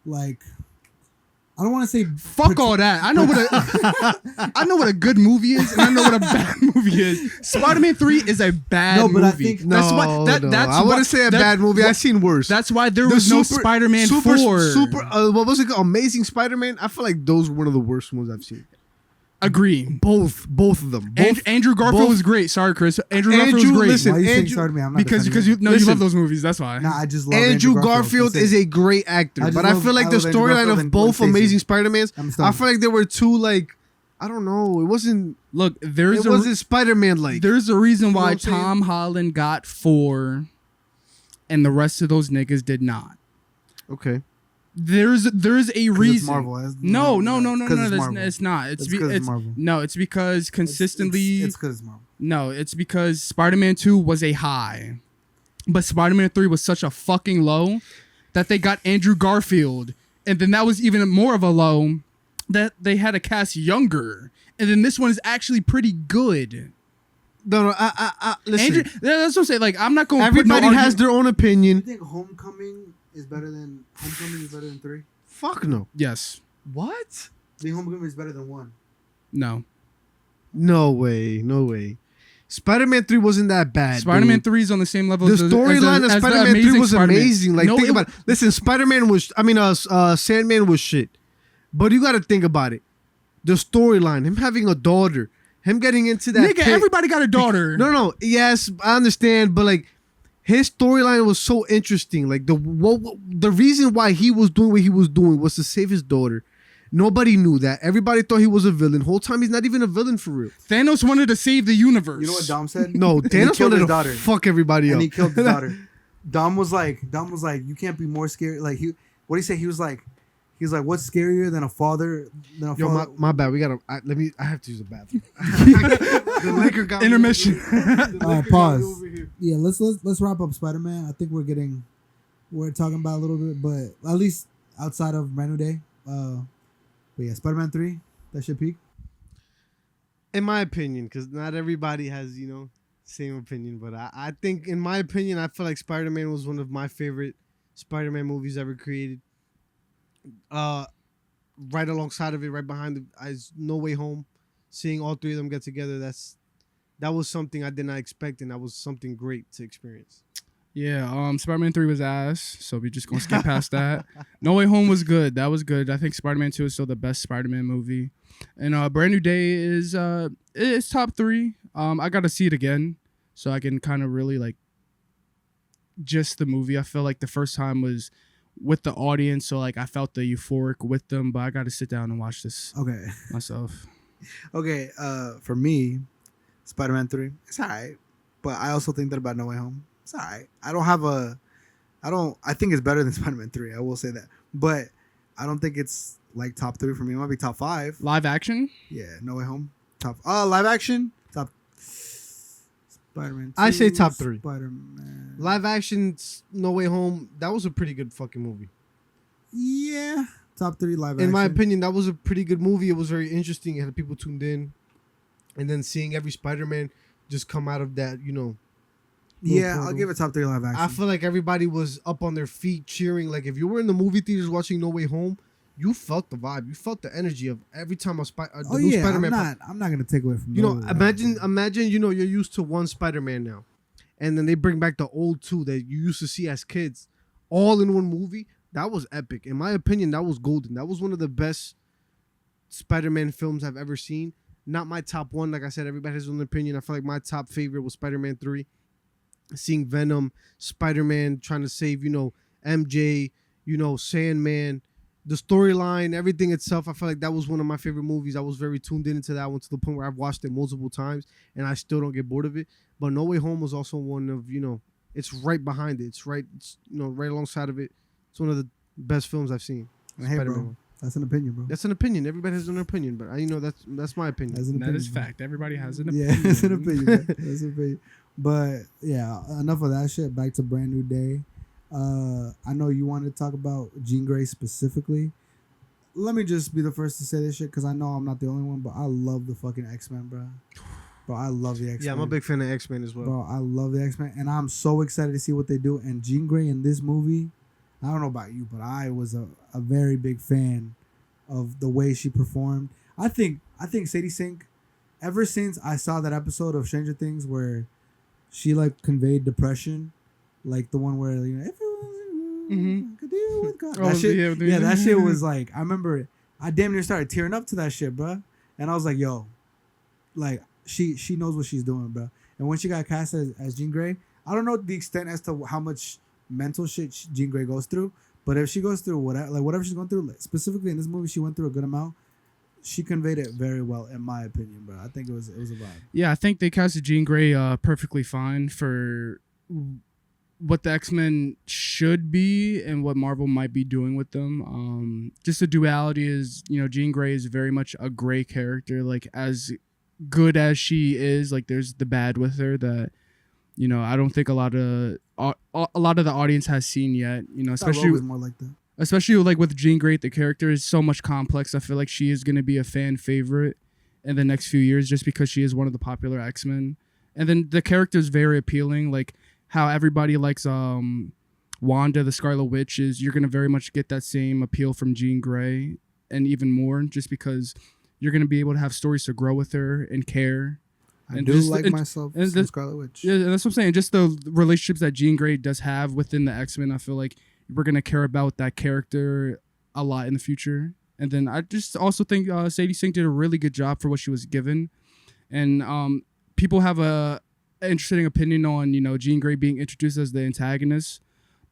like. I don't want to say fuck all that. I know what a good movie is, and I know what a bad movie is. Spider-Man 3 is a bad movie. I think that's why. I want to say a bad movie. I've seen worse. That's why there was no Spider-Man 4. What was it called? Amazing Spider-Man. I feel like those were one of the worst ones I've seen. Agree. Both of them. Andrew Garfield was great. Sorry, Chris. Andrew Garfield was great. Listen, why are you saying sorry to me? I'm not because you love those movies. That's why. Nah, I just love Andrew Garfield is a great actor, but I feel like the storyline of both Amazing Spider-Mans, I feel like there were two I don't know. It wasn't. Look, it wasn't Spider-Man like. There's a reason why Tom Holland got 4, and the rest of those niggas did not. Okay. There's a reason. It's Marvel. No. It's not. It's because consistently. It's because it's Marvel. No, it's because Spider-Man 2 was a high, but Spider-Man 3 was such a fucking low that they got Andrew Garfield, and then that was even more of a low that they had to cast younger, and then this one is actually pretty good. No, listen. That's what I'm saying. Like, I'm not going. Everybody has their own opinion. You think Homecoming is better than 3? Fuck no. Yes. What? The Homecoming is better than 1. No. No way. Spider-Man 3 wasn't that bad. Spider-Man 3 is on the same level. The storyline of Spider-Man 3 was amazing. Like, think about it. Listen, Sandman was shit. But you got to think about it. The storyline, him having a daughter, him getting into that. Nigga, everybody got a daughter. No. Yes, I understand, but like. His storyline was so interesting. Like the reason why he was doing what he was doing was to save his daughter. Nobody knew that. Everybody thought he was a villain. Whole time he's not even a villain for real. Thanos wanted to save the universe. You know what Dom said? No, Thanos wanted to daughter. Fuck everybody up. And he killed the daughter. Dom was like, you can't be more scared. Like what did he say? He was like, what's scarier than a father? My bad. We gotta. I have to use the bathroom. The liquor got intermission. All right, pause. Yeah, let's wrap up Spider-Man. I think we're talking about a little bit, but at least outside of Brand New Day. But yeah, Spider-Man 3, that should peak. In my opinion, because not everybody has same opinion, but I think in my opinion, I feel like Spider-Man was one of my favorite Spider-Man movies ever created. Right alongside of it, right behind is No Way Home. Seeing all three of them get together, that was something I did not expect, and that was something great to experience. Yeah, Spider-Man 3 was ass, so we just gonna skip past that. No Way Home was good. That was good. I think Spider-Man 2 is still the best Spider-Man movie. And Brand New Day is it's top 3. I gotta see it again so I can kind of really like just the movie. I feel like the first time was with the audience, so like I felt the euphoric with them, but I gotta sit down and watch this myself. Okay, for me, Spider-Man 3, it's alright. but I also think that about No Way Home. It's alright. I think it's better than Spider-Man 3. I will say that, but I don't think it's like top 3 for me. It might be top 5. Live action? Yeah, No Way Home. Top. Live action. Top. Spider-Man 2. I say top 3. Spider-Man. Live action, No Way Home. That was a pretty good fucking movie. Yeah. Top 3 live action. In my opinion, that was a pretty good movie. It was very interesting. It had people tuned in, and then seeing every Spider-Man just come out of that, Yeah, I'll give it top 3 live action. I feel like everybody was up on their feet cheering. Like if you were in the movie theaters watching No Way Home, you felt the vibe. You felt the energy of every time the new Spider-Man. I'm not gonna take away from imagine you're used to one Spider-Man now, and then they bring back the old two that you used to see as kids, all in one movie. That was epic. In my opinion, that was golden. That was one of the best Spider-Man films I've ever seen. Not my top one. Like I said, everybody has their own opinion. I feel like my top favorite was Spider-Man 3. Seeing Venom, Spider-Man trying to save, MJ, Sandman, the storyline, everything itself. I feel like that was one of my favorite movies. I was very tuned into that one to the point where I've watched it multiple times and I still don't get bored of it. But No Way Home was also one of, it's right behind it. It's right alongside of it. It's one of the best films I've seen. Hey, bro, that's an opinion, bro. That's an opinion. Everybody has an opinion, but that's my opinion. That is fact. Everybody has an opinion. Yeah, that's an opinion. That's an opinion. But yeah, enough of that shit. Back to Brand New Day. I know you wanted to talk about Jean Grey specifically. Let me just be the first to say this shit because I know I'm not the only one, but I love the fucking X-Men, bro. Bro, I love the X-Men. Yeah, I'm a big fan of X-Men as well. Bro, I love the X-Men, and I'm so excited to see what they do. And Jean Grey in this movie, I don't know about you, but I was a very big fan of the way she performed. I think Sadie Sink, ever since I saw that episode of Stranger Things where she like conveyed depression, like the one where everyone could deal with God. That shit, that shit was like, I remember I damn near started tearing up to that shit, bro. And I was like, yo, like she knows what she's doing, bro. And when she got cast as Jean Grey, I don't know the extent as to how much mental shit Jean Grey goes through, but if she goes through whatever she's going through, like, specifically in this movie, she went through a good amount. She conveyed it very well, in my opinion, bro. I think it was a vibe. Yeah, I think they casted Jean Grey perfectly fine for what the X-Men should be and what Marvel might be doing with them. Just the duality is, Jean Grey is very much a gray character. Like, as good as she is, like, there's the bad with her that, I don't think a lot of the audience has seen yet. Especially was more like that. Especially like with Jean Grey, the character is so much complex. I feel like she is going to be a fan favorite in the next few years just because she is one of the popular X-Men. And then the character is very appealing. Like how everybody likes Wanda, the Scarlet Witch, is you're going to very much get that same appeal from Jean Grey and even more just because you're going to be able to have stories to grow with her and care. I do like myself some Scarlet Witch. Yeah, that's what I'm saying. Just the relationships that Jean Grey does have within the X-Men, I feel like we're going to care about that character a lot in the future. And then I just also think Sadie Sink did a really good job for what she was given. And people have a interesting opinion on, Jean Grey being introduced as the antagonist.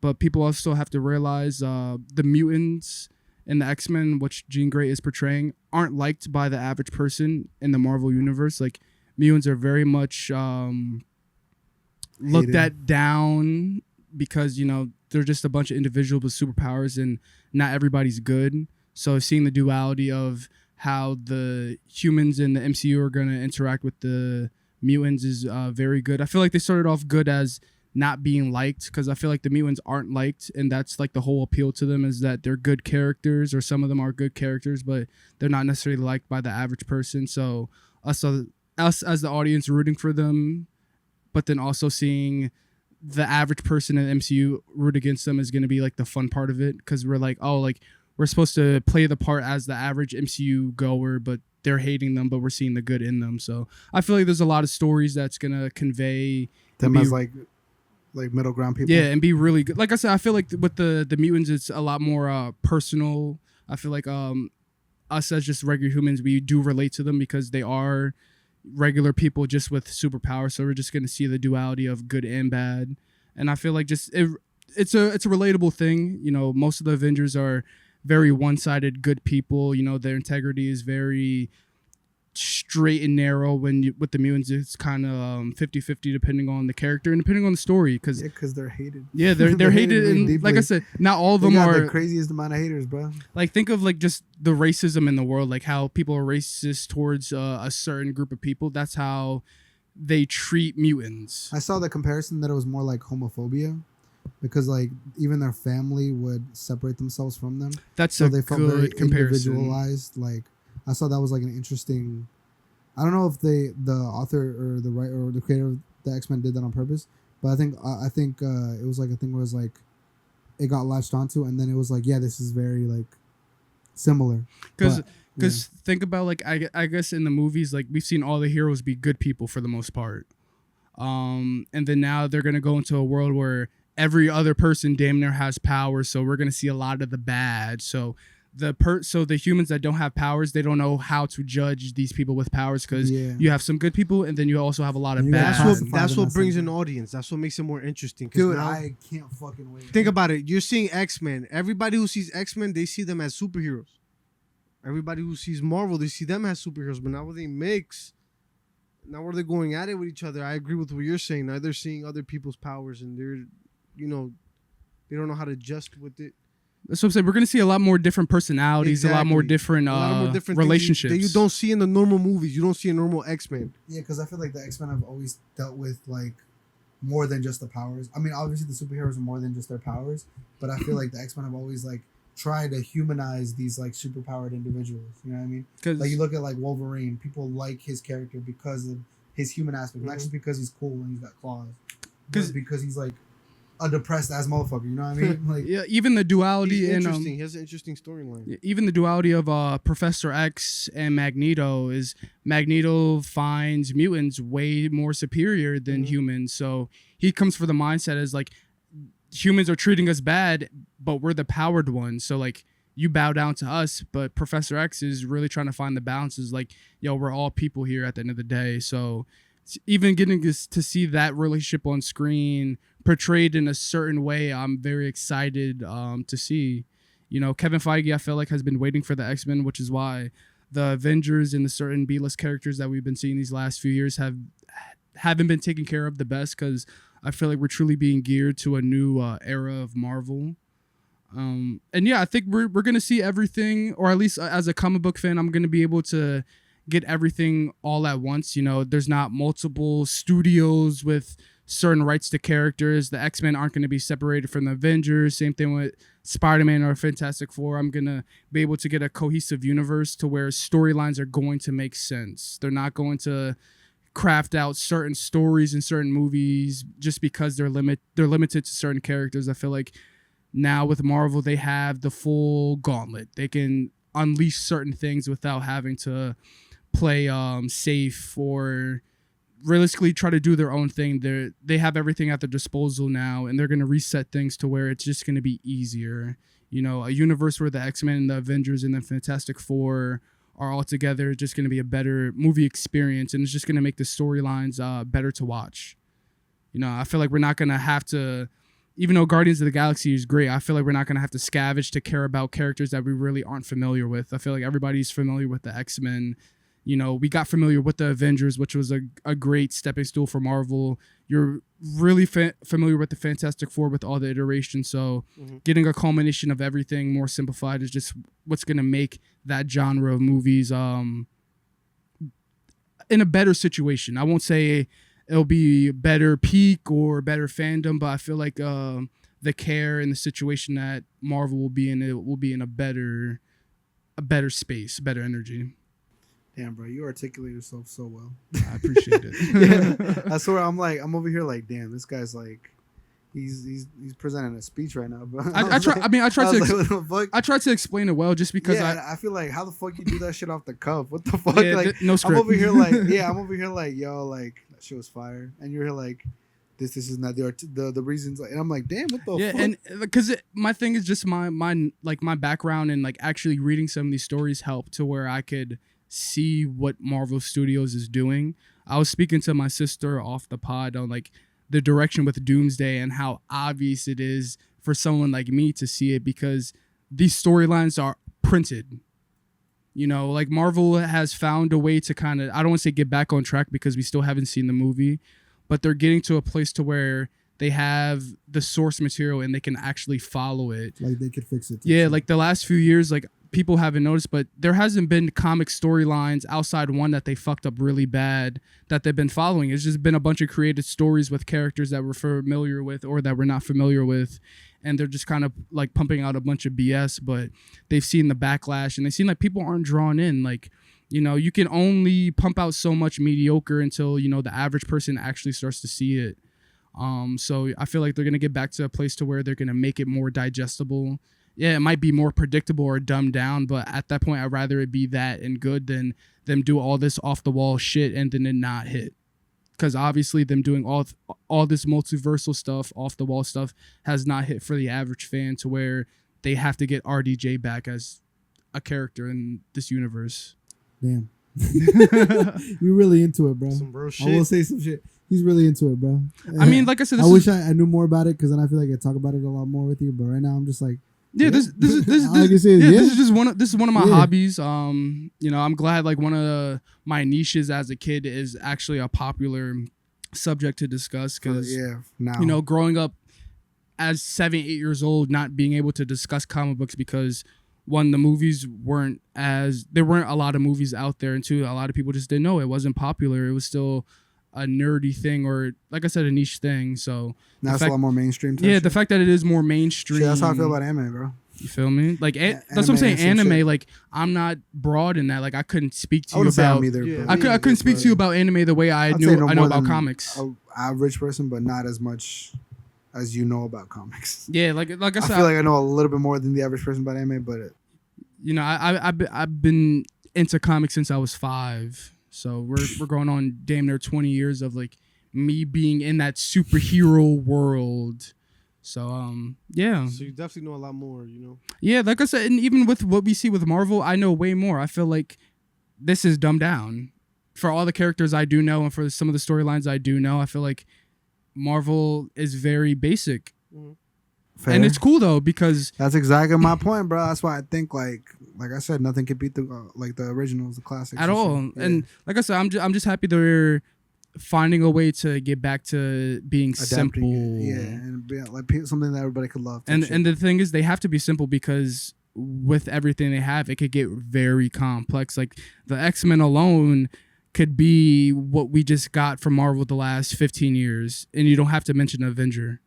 But people also have to realize the mutants in the X-Men, which Jean Grey is portraying, aren't liked by the average person in the Marvel universe. Like, mutants are very much looked at down because, they're just a bunch of individuals with superpowers and not everybody's good. So seeing the duality of how the humans in the MCU are going to interact with the mutants is very good. I feel like they started off good as not being liked because I feel like the mutants aren't liked, and that's like the whole appeal to them is that they're good characters, or some of them are good characters, but they're not necessarily liked by the average person. So us as the audience rooting for them, but then also seeing the average person in the MCU root against them is going to be like the fun part of it, because we're like, oh, like we're supposed to play the part as the average MCU goer, but they're hating them, but we're seeing the good in them. So I feel like there's a lot of stories that's going to convey them as like middle ground people. Yeah, and be really good. Like I said, I feel like with the mutants, it's a lot more personal. I feel like us as just regular humans, we do relate to them because they are regular people just with superpowers. So we're just going to see the duality of good and bad. And I feel like just it's a relatable thing. Most of the Avengers are very one-sided good people. Their integrity is very straight and narrow. With the mutants, it's kind of 50-50 depending on the character and depending on the story. Because they're hated. Yeah, they're hated, and deeply. like I said, not all of They them got are the craziest amount of haters, bro. like, think of like just the racism in the world, like how people are racist towards a certain group of people. That's how they treat mutants. I saw the comparison that it was more like homophobia, because like even their family would separate themselves from them. That's So a they felt very good comparison. individualized. Like I saw that was like an interesting. I don't know if the author or the writer or the creator of the X-Men did that on purpose, but I think it was like a thing where it was like it got latched onto, and then it was like, yeah, this is very like similar. Because Yeah. think about like I guess in the movies, like we've seen all the heroes be good people for the most part, and then now they're gonna go into a world where every other person damn near has powers, so we're gonna see a lot of the bad. So the humans that don't have powers, they don't know how to judge these people with powers, because you have some good people and then you also have a lot of bad. That's what brings an audience. That's what makes it more interesting. Dude, now, I can't fucking wait. think about it. You're seeing X-Men. Everybody who sees X-Men, they see them as superheroes. Everybody who sees Marvel, they see them as superheroes. But now when they mix, now where they're going at it with each other, I agree with what you're saying. Now they're seeing other people's powers and they're, they don't know how to adjust with it. That's what I'm saying. We're gonna see a lot more different personalities, a lot more different, relationships that you don't see in the normal movies. You don't see in normal X-Men. Yeah, because I feel like the X-Men have always dealt with like more than just the powers. I mean, obviously the superheroes are more than just their powers, but I feel like the X-Men have always like tried to humanize these like superpowered individuals. You know what I mean? Like you look at like Wolverine, people like his character because of his human aspect, not just because he's cool and he's got claws, but because he's like a depressed ass motherfucker. You know what I mean? Like, yeah, even the duality in he has an interesting storyline. Even the duality of Professor X and Magneto is Magneto finds mutants way more superior than humans, so he comes for the mindset as like humans are treating us bad, but we're the powered ones. So like you bow down to us, but Professor X is really trying to find the balance. Is like, yo, we're all people here at the end of the day. So even getting to see that relationship on screen portrayed in a certain way, I'm very excited to see. You know, Kevin Feige, I feel like, has been waiting for the X-Men, which is why the Avengers and the certain B-list characters that we've been seeing these last few years haven't been taken care of the best, because I feel like we're truly being geared to a new era of Marvel. And yeah, I think we're going to see everything, or at least as a comic book fan, I'm going to be able to get everything all at once. You know, there's not multiple studios with certain rights to characters. The X-Men aren't going to be separated from the Avengers. Same thing with Spiderman or Fantastic Four. I'm going to be able to get a cohesive universe to where storylines are going to make sense. They're not going to craft out certain stories in certain movies just because they're limited to certain characters. I feel like now with Marvel, they have the full gauntlet. They can unleash certain things without having to play safe or realistically try to do their own thing. They have everything at their disposal now, and they're going to reset things to where it's just going to be easier. You know, a universe where the X-Men and the Avengers and the Fantastic Four are all together, just going to be a better movie experience, and it's just going to make the storylines better to watch. You know, I feel like we're not going to have to, even though Guardians of the Galaxy is great, I feel like we're not going to have to scavenge to care about characters that we really aren't familiar with. I feel like everybody's familiar with the X-Men. You know, we got familiar with the Avengers, which was a great stepping stool for Marvel. You're really familiar with the Fantastic Four with all the iterations. So getting a culmination of everything more simplified is just what's going to make that genre of movies in a better situation. I won't say it'll be better peak or better fandom, but I feel like the care and the situation that Marvel will be in, it will be in a better space, better energy. Damn, bro, you articulate yourself so well. I appreciate it. Yeah, I swear, I'm over here like, damn, this guy's like, he's presenting a speech right now, bro. I tried to explain it well, just because I feel like, how the fuck you do that shit off the cuff? What the fuck? Yeah, like, no script. I'm over here like, yo, like that shit was fire, and you're here like, this is not the reasons, like, and I'm like, damn, what the fuck? Yeah, and because my thing is just my background and like actually reading some of these stories helped to where I could see what Marvel Studios is doing. I was speaking to my sister off the pod on like the direction with Doomsday and how obvious it is for someone like me to see it, because these storylines are printed. You know, like Marvel has found a way to kind of, I don't want to say get back on track because we still haven't seen the movie, but they're getting to a place to where they have the source material and they can actually follow it. Like they could fix it. Yeah, like the last few years, like people haven't noticed, but there hasn't been comic storylines outside one that they fucked up really bad that they've been following. It's just been a bunch of created stories with characters that we're familiar with or that we're not familiar with. And they're just kind of like pumping out a bunch of BS, but they've seen the backlash and they've seen like people aren't drawn in. Like, you know, you can only pump out so much mediocre until, you know, the average person actually starts to see it. So I feel like they're going to get back to a place to where they're going to make it more digestible. Yeah, it might be more predictable or dumbed down, but at that point, I'd rather it be that and good than them do all this off the wall shit and then it not hit. Because obviously them doing all this multiversal stuff, off the wall stuff, has not hit for the average fan to where they have to get RDJ back as a character in this universe. Damn. You're really into it, bro. Some real shit. I will say some shit. He's really into it, bro. I mean, like I said, I wish I knew more about it because then I feel like I talk about it a lot more with you. But right now, I'm just like, yeah, this is just one of my hobbies. You know, I'm glad like one of my niches as a kid is actually a popular subject to discuss because Yeah, now. you know, growing up as 7, 8 years old, not being able to discuss comic books because one, the movies there weren't a lot of movies out there, and two, a lot of people just didn't know it wasn't popular. It was still a nerdy thing, or like I said, a niche thing. So now it's a lot more mainstream. Yeah, the fact that it is more mainstream. Shit, that's how I feel about anime, bro. You feel me? Like that's what I'm anime saying. and some Anime, shit. like I'm not broad in that. Like I couldn't speak to I you wouldn't say about. I'm either. Yeah. but I couldn't speak to you about anime the way I I'd say know no I know more about than comics. a average person, but not as much as you know about comics. Yeah, like I I said, feel like I know a little bit more than the average person about anime, but you know, I've been into comics since I was 5. So we're going on damn near 20 years of like me being in that superhero world. So yeah. So you definitely know a lot more, you know. Yeah, like I said, and even with what we see with Marvel, I know way more. I feel like this is dumbed down. For all the characters I do know and for some of the storylines I do know, I feel like Marvel is very basic. fair. And it's cool though because That's exactly my point, bro. That's why I think like I said, nothing can beat the the originals, the classics at and all. shit. Yeah. And like I said, I'm just happy they're finding a way to get back to being Adapting simple. it, yeah, and be like something that everybody could love. type And shit. and the thing is, they have to be simple because with everything they have, it could get very complex. Like the X-Men alone could be what we just got from Marvel the last 15 years, and you don't have to mention Avenger.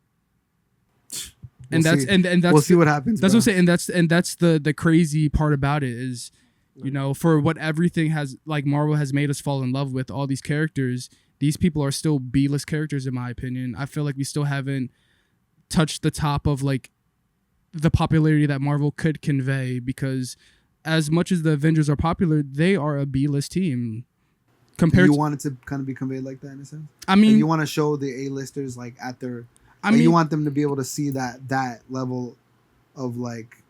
And We'll that's see. and that's We'll see what happens. that's bro. what I'm saying, and that's the crazy part about it is, you know, for what everything has like Marvel has made us fall in love with all these characters. These people are still B-list characters in my opinion. I feel like we still haven't touched the top of like the popularity that Marvel could convey because as much as the Avengers are popular, they are a B-list team. Compared you to, want it to kind of be conveyed like that in a sense. I Like, mean, you want to show the A-listers like at their. I Like, mean, you want them to be able to see that level of like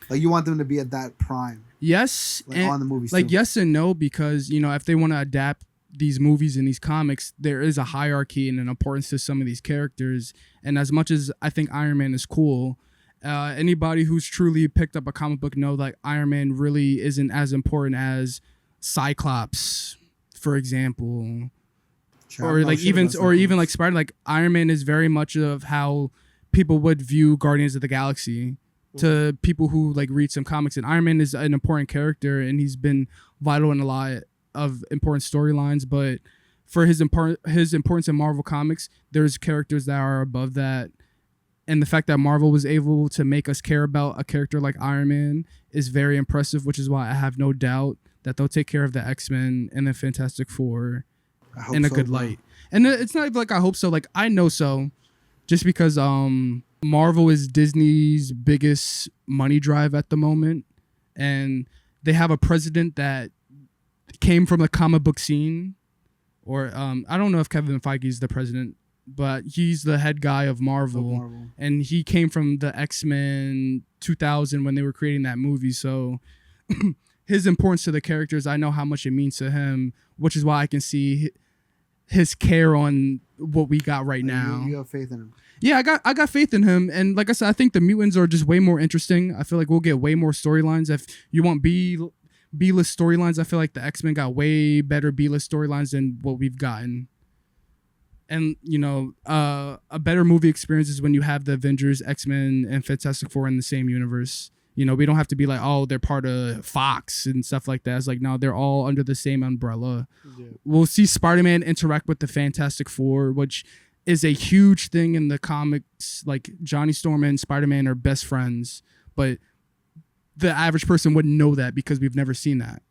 you want them to be at that prime yes, like and, on the movies. like too. yes and no because you know if they want to adapt these movies and these comics, there is a hierarchy and an importance to some of these characters. And as much as I think Iron Man is cool, anybody who's truly picked up a comic book know that Iron Man really isn't as important as Cyclops, for example, Sure, I or don't know like shit even about or even Cyclops. like Spider. Like Iron Man is very much of how people would view Guardians of the Galaxy to people who like read some comics. And Iron Man is an important character and he's been vital in a lot of important storylines, but for his importance in Marvel Comics, there's characters that are above that. And the fact that Marvel was able to make us care about a character like Iron Man is very impressive, which is why I have no doubt that they'll take care of the X-Men and the Fantastic Four I hope in a so, good bro. light. And it's not like I hope so, like I know so, just because Marvel is Disney's biggest money drive at the moment, and they have a president that came from the comic book scene, or I don't know if Kevin Feige is the president, but he's the head guy of Marvel, and he came from the X-Men 2000 when they were creating that movie. So his importance to the characters, I know how much it means to him, which is why I can see his care on what we got right now. You have faith in him. Yeah, I got faith in him, and like I said, I think the mutants are just way more interesting. I feel like we'll get way more storylines. If you want B-list storylines. I feel like the X-Men got way better B-list storylines than what we've gotten. And, you know, a better movie experience is when you have the Avengers, X-Men, and Fantastic Four in the same universe. You know, we don't have to be like, oh, they're part of Fox and stuff like that. It's like, no, they're all under the same umbrella. Yeah. We'll see Spider-Man interact with the Fantastic Four, which is a huge thing in the comics. Like, Johnny Storm and Spider-Man are best friends, but the average person wouldn't know that because we've never seen that.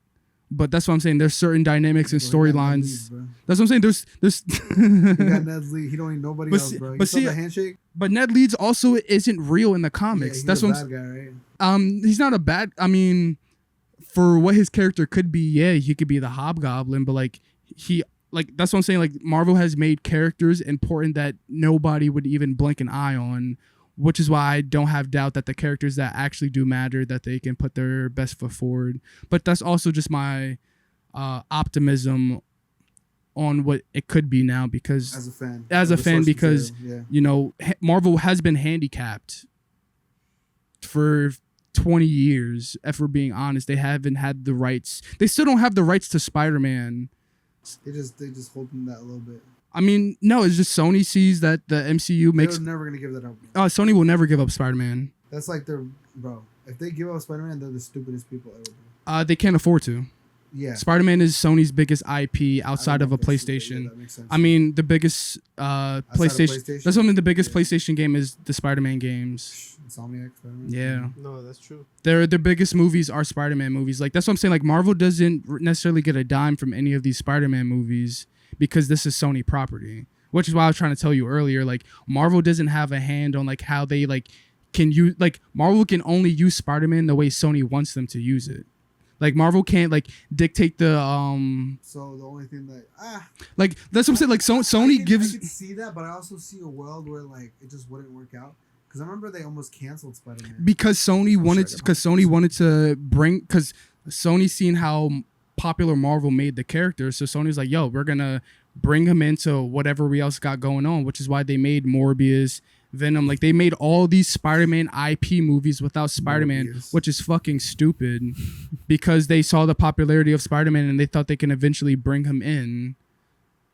But that's what I'm saying. There's certain dynamics and storylines. That's what I'm saying. There's he got Ned Lee. He don't need nobody else, bro. You saw the handshake? But Ned Leeds also isn't real in the comics. Yeah, that's what bad guy, right? He's not a bad. I mean, for what his character could be, yeah, he could be the Hobgoblin. But like that's what I'm saying. Like, Marvel has made characters important that nobody would even blink an eye on. Which is why I don't have doubt that the characters that actually do matter, that they can put their best foot forward. But that's also just my optimism on what it could be now, because as a fan, because you know, Marvel has been handicapped for 20 years. If we're being honest, they haven't had the rights. They still don't have the rights to Spider-Man. They just holding that a little bit. I mean, no, it's just Sony sees that the MCU makes. They're never gonna give that up. Sony will never give up Spider-Man. That's like bro. If they give up Spider-Man, they're the stupidest people ever. They can't afford to. Yeah. Spider-Man is Sony's biggest IP outside of a PlayStation. That makes sense. I mean, the biggest PlayStation. That's something. The biggest PlayStation game is the Spider-Man games. Insomniac Spider-Man. Yeah. No, that's true. Their biggest movies are Spider-Man movies. Like, that's what I'm saying. Like, Marvel doesn't necessarily get a dime from any of these Spider-Man movies, because this is Sony property, which is why I was trying to tell you earlier. Like, Marvel doesn't have a hand on like how they like can use, like, Marvel can only use Spider-Man the way Sony wants them to use it. Like, Marvel can't like dictate the So the only thing that like, that's what I'm saying. Like, Sony gives. I can see that, but I also see a world where like it just wouldn't work out. Because I remember they almost canceled Spider-Man Because Sony wanted to bring, because Sony seen how popular Marvel made the character, so Sony's like, yo, we're gonna bring him into whatever we else got going on, which is why they made Morbius, Venom. Like, they made all these Spider-Man IP movies without Spider-Man, which is fucking stupid, because they saw the popularity of Spider-Man and they thought they can eventually bring him in,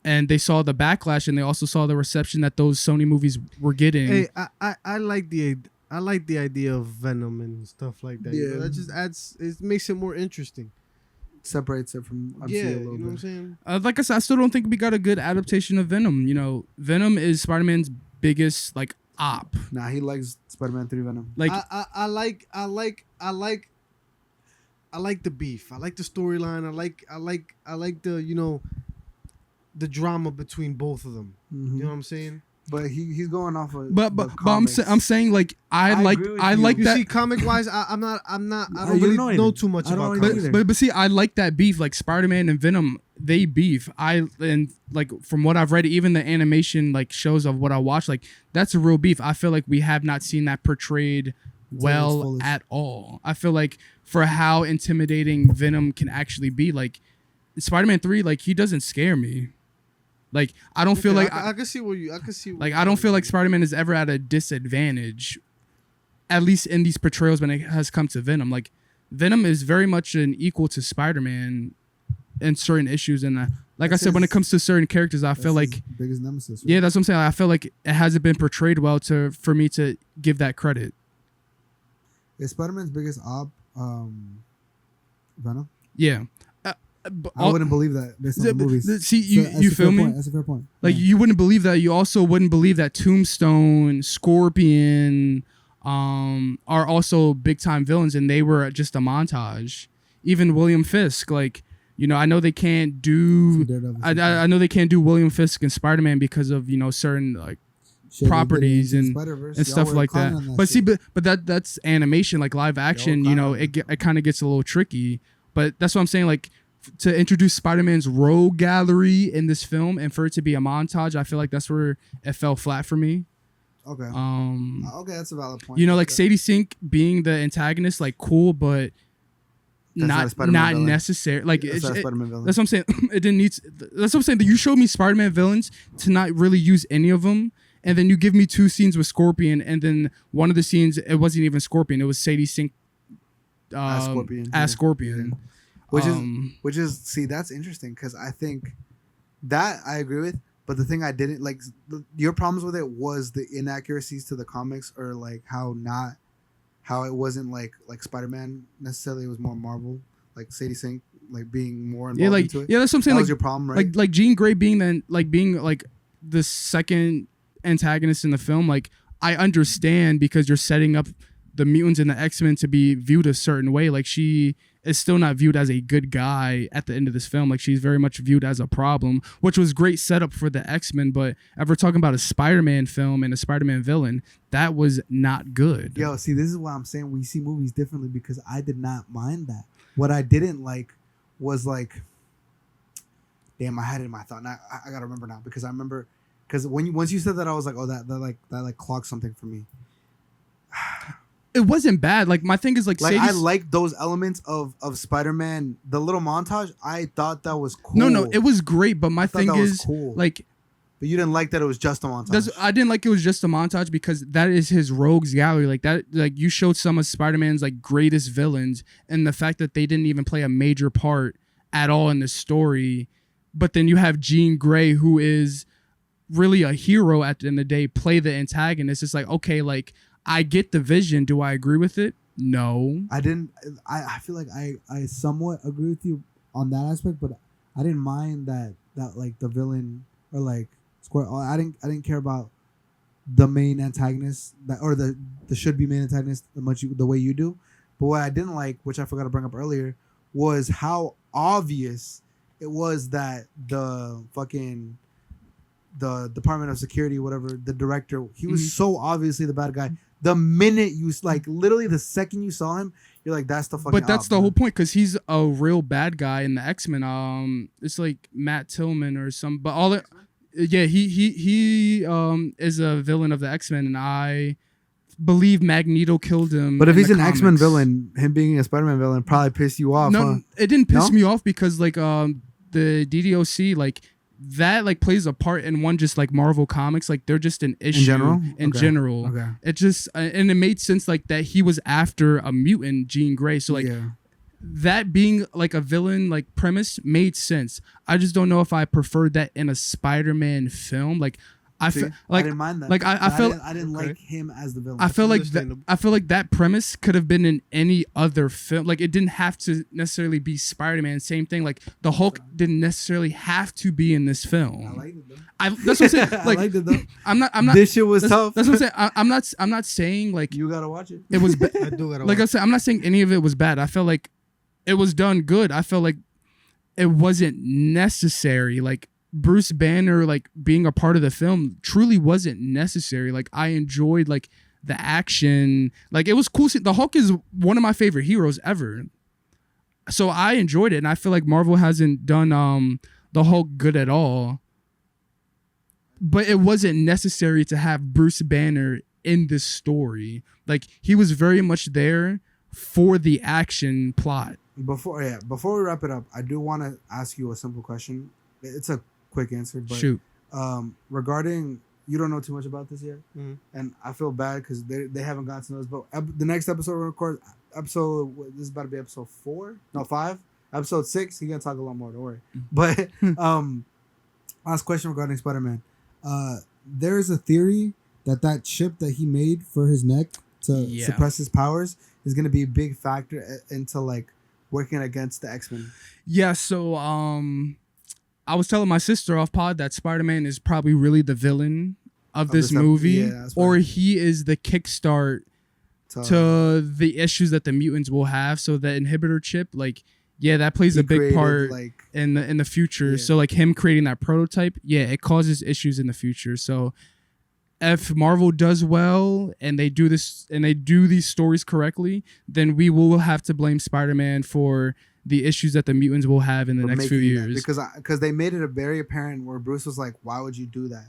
and they saw the backlash, and they also saw the reception that those Sony movies were getting. Hey, I like the idea of Venom and stuff like that. Yeah, you know, that just it makes it more interesting. Separates it from MCU a little bit. You know what I'm saying? Like I said, I still don't think we got a good adaptation of Venom. You know, Venom is Spider-Man's biggest like op. Nah, he likes Spider-Man 3 Venom. Like, I like the beef. I like the storyline. I like the, you know, the drama between both of them. Mm-hmm. You know what I'm saying? But he's going off of. But I'm saying like I like you that. See, comic wise, I don't really know too much about comics. But see, I like that beef. Like, Spider-Man and Venom, they beef. And like, from what I've read, even the animation like shows of what I watch, like, that's a real beef. I feel like we have not seen that portrayed well at all. I feel like for how intimidating Venom can actually be, like, Spider-Man 3, like, he doesn't scare me. Like, I don't feel like I can see where you. Like, I don't feel like Spider-Man is ever at a disadvantage, at least in these portrayals when it has come to Venom. Like, Venom is very much an equal to Spider-Man in certain issues, and like I said, when it comes to certain characters, I feel like biggest nemesis. Right? Yeah, that's what I'm saying. I feel like it hasn't been portrayed well for me to give that credit. Is Spider-Man's biggest op Venom? Yeah. I wouldn't believe that based on the movies. See, you feel me? That's a fair point. Like, you wouldn't believe that. You also wouldn't believe that Tombstone, Scorpion, are also big time villains, and they were just a montage. Even William Fisk, like, you know, I know they can't do. I know they can't do William Fisk and Spider-Man because of, you know, certain like properties and stuff like that. But see, but that's animation, like live action. You know, it kind of gets a little tricky. But that's what I'm saying. Like, to introduce Spider-Man's rogue gallery in this film and for it to be a montage, I feel like that's where it fell flat for me. Okay. Okay, that's a valid point. You know, like Sadie Sink being the antagonist, like, cool, but not necessary. Like, that's not a Spider-Man villain. That's what I'm saying. It didn't need. That's what I'm saying. That you showed me Spider-Man villains to not really use any of them, and then you give me 2 scenes with Scorpion, and then one of the scenes it wasn't even Scorpion. It was Sadie Sink. As Scorpion. As Scorpion. Which is see, that's interesting because I think that I agree with. But the thing I didn't like, your problems with it was the inaccuracies to the comics, or like how it wasn't like Spider-Man necessarily. It was more Marvel, like Sadie Sink, like being more involved into it. Yeah, that's what I'm saying. That Like was your problem, right? like Jean Grey being the second antagonist in the film. Like I understand because you're setting up the mutants and the X-Men to be viewed a certain way. Like she is still not viewed as a good guy at the end of this film. Like she's very much viewed as a problem, which was great setup for the X-Men. But if we're talking about a Spider-Man film and a Spider-Man villain, that was not good. Yo, see, this is why I'm saying we see movies differently, because I did not mind that. What I didn't like was like, damn, I had it in my thought. Now I gotta remember now, because I remember, because once you said that, I was like, oh, that clocked something for me. It wasn't bad. Like my thing is like I like those elements of Spider-Man, the little montage. I thought that was cool. No, it was great. But my thing is cool. like, but you didn't like that it was just a montage. I didn't like it was just a montage because that is his rogues gallery. Like that, like you showed some of Spider-Man's like greatest villains, and the fact that they didn't even play a major part at all in the story. But then you have Jean Grey, who is really a hero at the end of the day, play the antagonist. It's like, okay, like I get the vision. Do I agree with it? No. I didn't. I feel like I somewhat agree with you on that aspect, but I didn't mind that like the villain or like Square. I didn't care about the main antagonist or the should be main antagonist the way you do. But what I didn't like, which I forgot to bring up earlier, was how obvious it was that the fucking the Department of Security, whatever, the director, he was so obviously the bad guy. The minute you like, literally the second you saw him, you're like, that's the fucking. But that's the whole point, because he's a real bad guy in the X-Men. It's like Matt Tillman or some, but all it, yeah, he is a villain of the X-Men, and I believe Magneto killed him. But if he's an comics. X-Men villain, him being a Spider-Man villain probably pissed you off. No, huh? it didn't piss No? me off because like the DDoC like. That like plays a part in one just like Marvel comics, like they're just an issue in general. Okay. It just and it made sense like that he was after a mutant, Jean Grey. So like that being like a villain like premise made sense. I just don't know if I preferred that in a Spider-Man film. Like I feel like I didn't mind that. like I felt I didn't like him as the villain. I feel like that premise could have been in any other film. Like it didn't have to necessarily be Spider-Man. Same thing. Like the Hulk didn't necessarily have to be in this film. I liked it though. That's what I'm saying. Like I liked it though. I'm not. This shit was tough. That's what I'm saying. I'm not saying like You gotta watch it. it was. I do gotta Like I said, I'm not saying any of it was bad. I felt like it was done good. I felt like it wasn't necessary. Like Bruce Banner like being a part of the film truly wasn't necessary. Like I enjoyed like the action. Like it was cool. The Hulk is one of my favorite heroes ever. So I enjoyed it, and I feel like Marvel hasn't done the Hulk good at all. But it wasn't necessary to have Bruce Banner in this story. Like he was very much there for the action plot. Before we wrap it up, I do want to ask you a simple question. It's a quick answer, but Shoot. Regarding, you don't know too much about this yet, and I feel bad because they haven't gotten to know us. But the next episode we record, this is about to be episode 5, episode 6. He's gonna talk a lot more. Don't worry. But last question regarding Spider-Man. There is a theory that chip that he made for his neck to suppress his powers is gonna be a big factor into like working against the X-Men. Yeah. So I was telling my sister off pod that Spider-Man is probably really the villain of this movie, or he is the kickstart to the issues that the mutants will have. So the inhibitor chip, like, yeah, that plays a big part like, in the future. Yeah. So like him creating that prototype, yeah, it causes issues in the future. So if Marvel does well and they do this and they do these stories correctly, then we will have to blame Spider-Man for the issues that the mutants will have in the next few years. Because they made it very apparent where Bruce was like, why would you do that?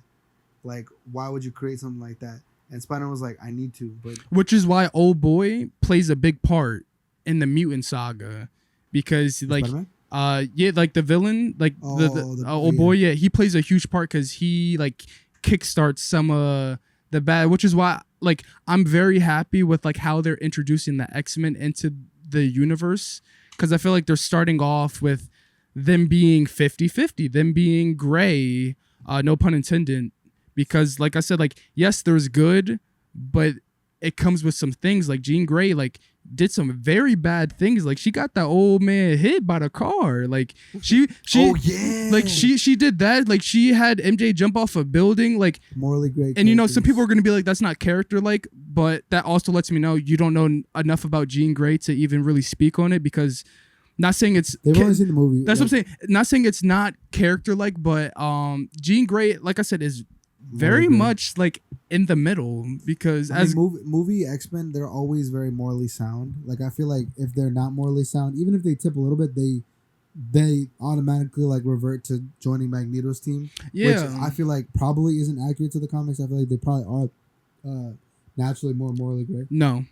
Like, why would you create something like that? And Spider-Man was like, I need to. But which is why Old Boy plays a big part in the mutant saga. Because like like the villain, like the Old Boy, yeah, he plays a huge part because he like kickstarts some the bad, which is why like I'm very happy with like how they're introducing the X-Men into the universe. because I feel like they're starting off with them being 50-50, them being gray, no pun intended, because like I said, like, yes, there's good, but it comes with some things. Like Jean Grey, like, did some very bad things. Like, she got that old man hit by the car. Like, she Oh yeah. like she did that. Like, she had MJ jump off a building. Like, Morally great. and you know, some characters. people are gonna be like, that's not character like, but that also lets me know you don't know enough about Jean Grey to even really speak on it, because not saying it's They've only seen the movie. that's what I'm saying. Not saying it's not character like, but Jean Grey, like I said, is very Morally much like in the middle, because I as mean, movie X-Men, they're always very morally sound. Like, I feel like if they're not morally sound, even if they tip a little bit, they automatically like revert to joining Magneto's team. yeah, Which I feel like probably isn't accurate to the comics. I feel like they probably are naturally more morally great. no.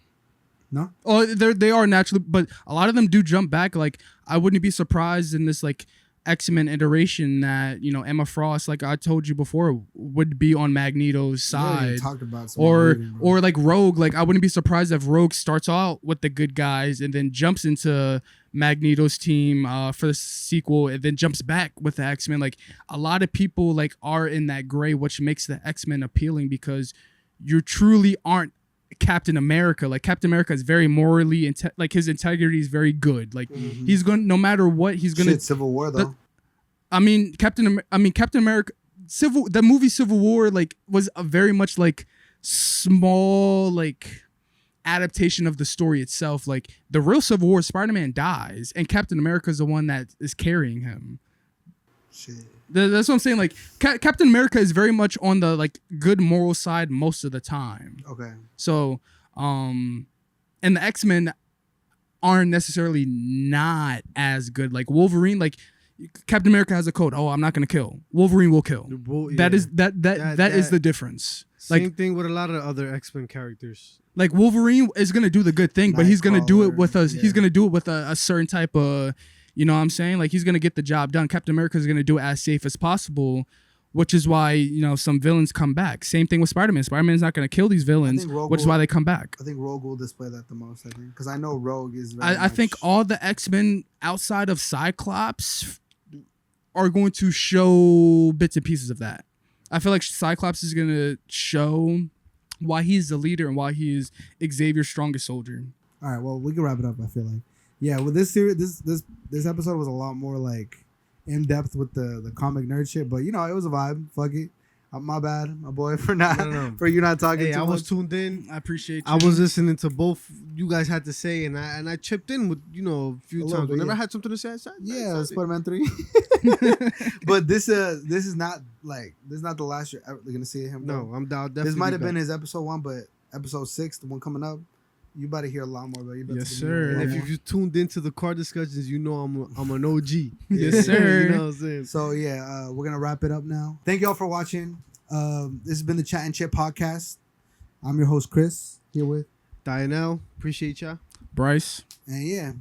No? Oh, they are naturally, but a lot of them do jump back. Like, I wouldn't be surprised in this like X-Men iteration that, you know, Emma Frost, like I told you before, would be on Magneto's We already side. talked about some Or reading, bro. or like Rogue. Like, I wouldn't be surprised if Rogue starts out with the good guys and then jumps into Magneto's team for the sequel, and then jumps back with the X-Men. Like, a lot of people like are in that gray, which makes the X-Men appealing, because you truly aren't Captain America. Like, Captain America is very morally like, his integrity is very good. Like, he's going, no matter what, he's gonna. Shit, Civil War though. Captain America. The movie Civil War, like, was a very much like small like adaptation of the story itself. Like, the real Civil War, Spider-Man dies, and Captain America is the one that is carrying him. Shit. That's what I'm saying. Like, Captain America is very much on the like good moral side most of the time. Okay. So, and the X-Men aren't necessarily not as good. Like Wolverine, like Captain America has a code. Oh, I'm not gonna kill. Wolverine will kill. That is the difference. Same Like, thing with a lot of other X-Men characters. like Wolverine is gonna do the good thing, but he's gonna do it with a Nightcrawler, he's gonna do it with a certain type of, you know what I'm saying? Like, he's gonna get the job done. Captain America is gonna do it as safe as possible, which is why, you know, some villains come back. Same thing with Spider-Man. Spider-Man's not gonna kill these villains, which is why they come back. I think Rogue will display that the most. I think because I know Rogue is. I think all the X-Men outside of Cyclops are going to show bits and pieces of that. I feel like Cyclops is gonna show why he's the leader and why he is Xavier's strongest soldier. All right, well, we can wrap it up. I feel like, yeah, with this series, this episode was a lot more like in depth with the comic nerd shit, but you know, it was a vibe. Fuck it. My bad, my boy, for not No. for you not talking. Hey, too I was much. tuned in. I appreciate you. I was listening to both you guys had to say, and I chipped in with, you know, a few A little times. bit, Whenever yeah. I had something to say, I said Yeah, it. Spider-Man 3. but this is not the last you're ever gonna see him. No, bro. I'm down. Definitely This might have back. been his episode 1, but episode 6, the one coming up, you better hear a lot more, bro. You better Yes, give me a sir. lot And more. if you tuned into the car discussions, you know I'm an OG. Yes, sir. You know what I'm saying? So yeah, we're gonna wrap it up now. Thank y'all for watching. This has been the Chattin Chit podcast. I'm your host Chris, here with, Dianel, appreciate y'all. Bryce. and yeah,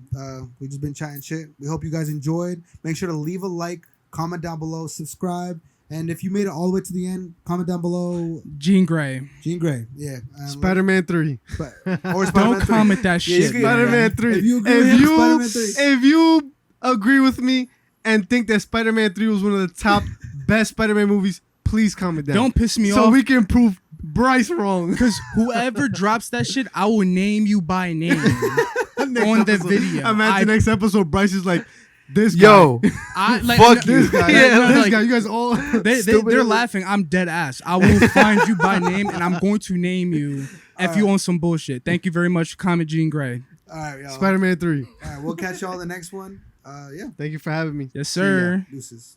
we just been chatting shit. We hope you guys enjoyed. Make sure to leave a like, comment down below, subscribe, and if you made it all the way to the end, comment down below. Jean Grey. Jean Grey, yeah, Spider-Man 3. or Spider-Man Don't 3. comment that Yeah, you shit. can- man. Spider-Man 3. If you agree with him, Spider-Man 3. If you agree with me and think that Spider-Man 3 was one of the top best Spider-Man movies, please comment down. Don't piss me so off. we can prove Bryce wrong. Because whoever drops that shit, I will name you by name on the episode. video. Imagine next episode, Bryce is like, this guy. Yo, I, like, fuck no, you. This guy. Yeah, this like, guy. You guys all. They're laughing. I'm dead ass. I will find you by name, and I'm going to name you if you own some bullshit. Thank you very much. Comment Jean Grey. All right, y'all. Spider-Man 3. All right, we'll catch y'all the next one. Yeah. Thank you for having me. Yes, See ya. sir. Deuces.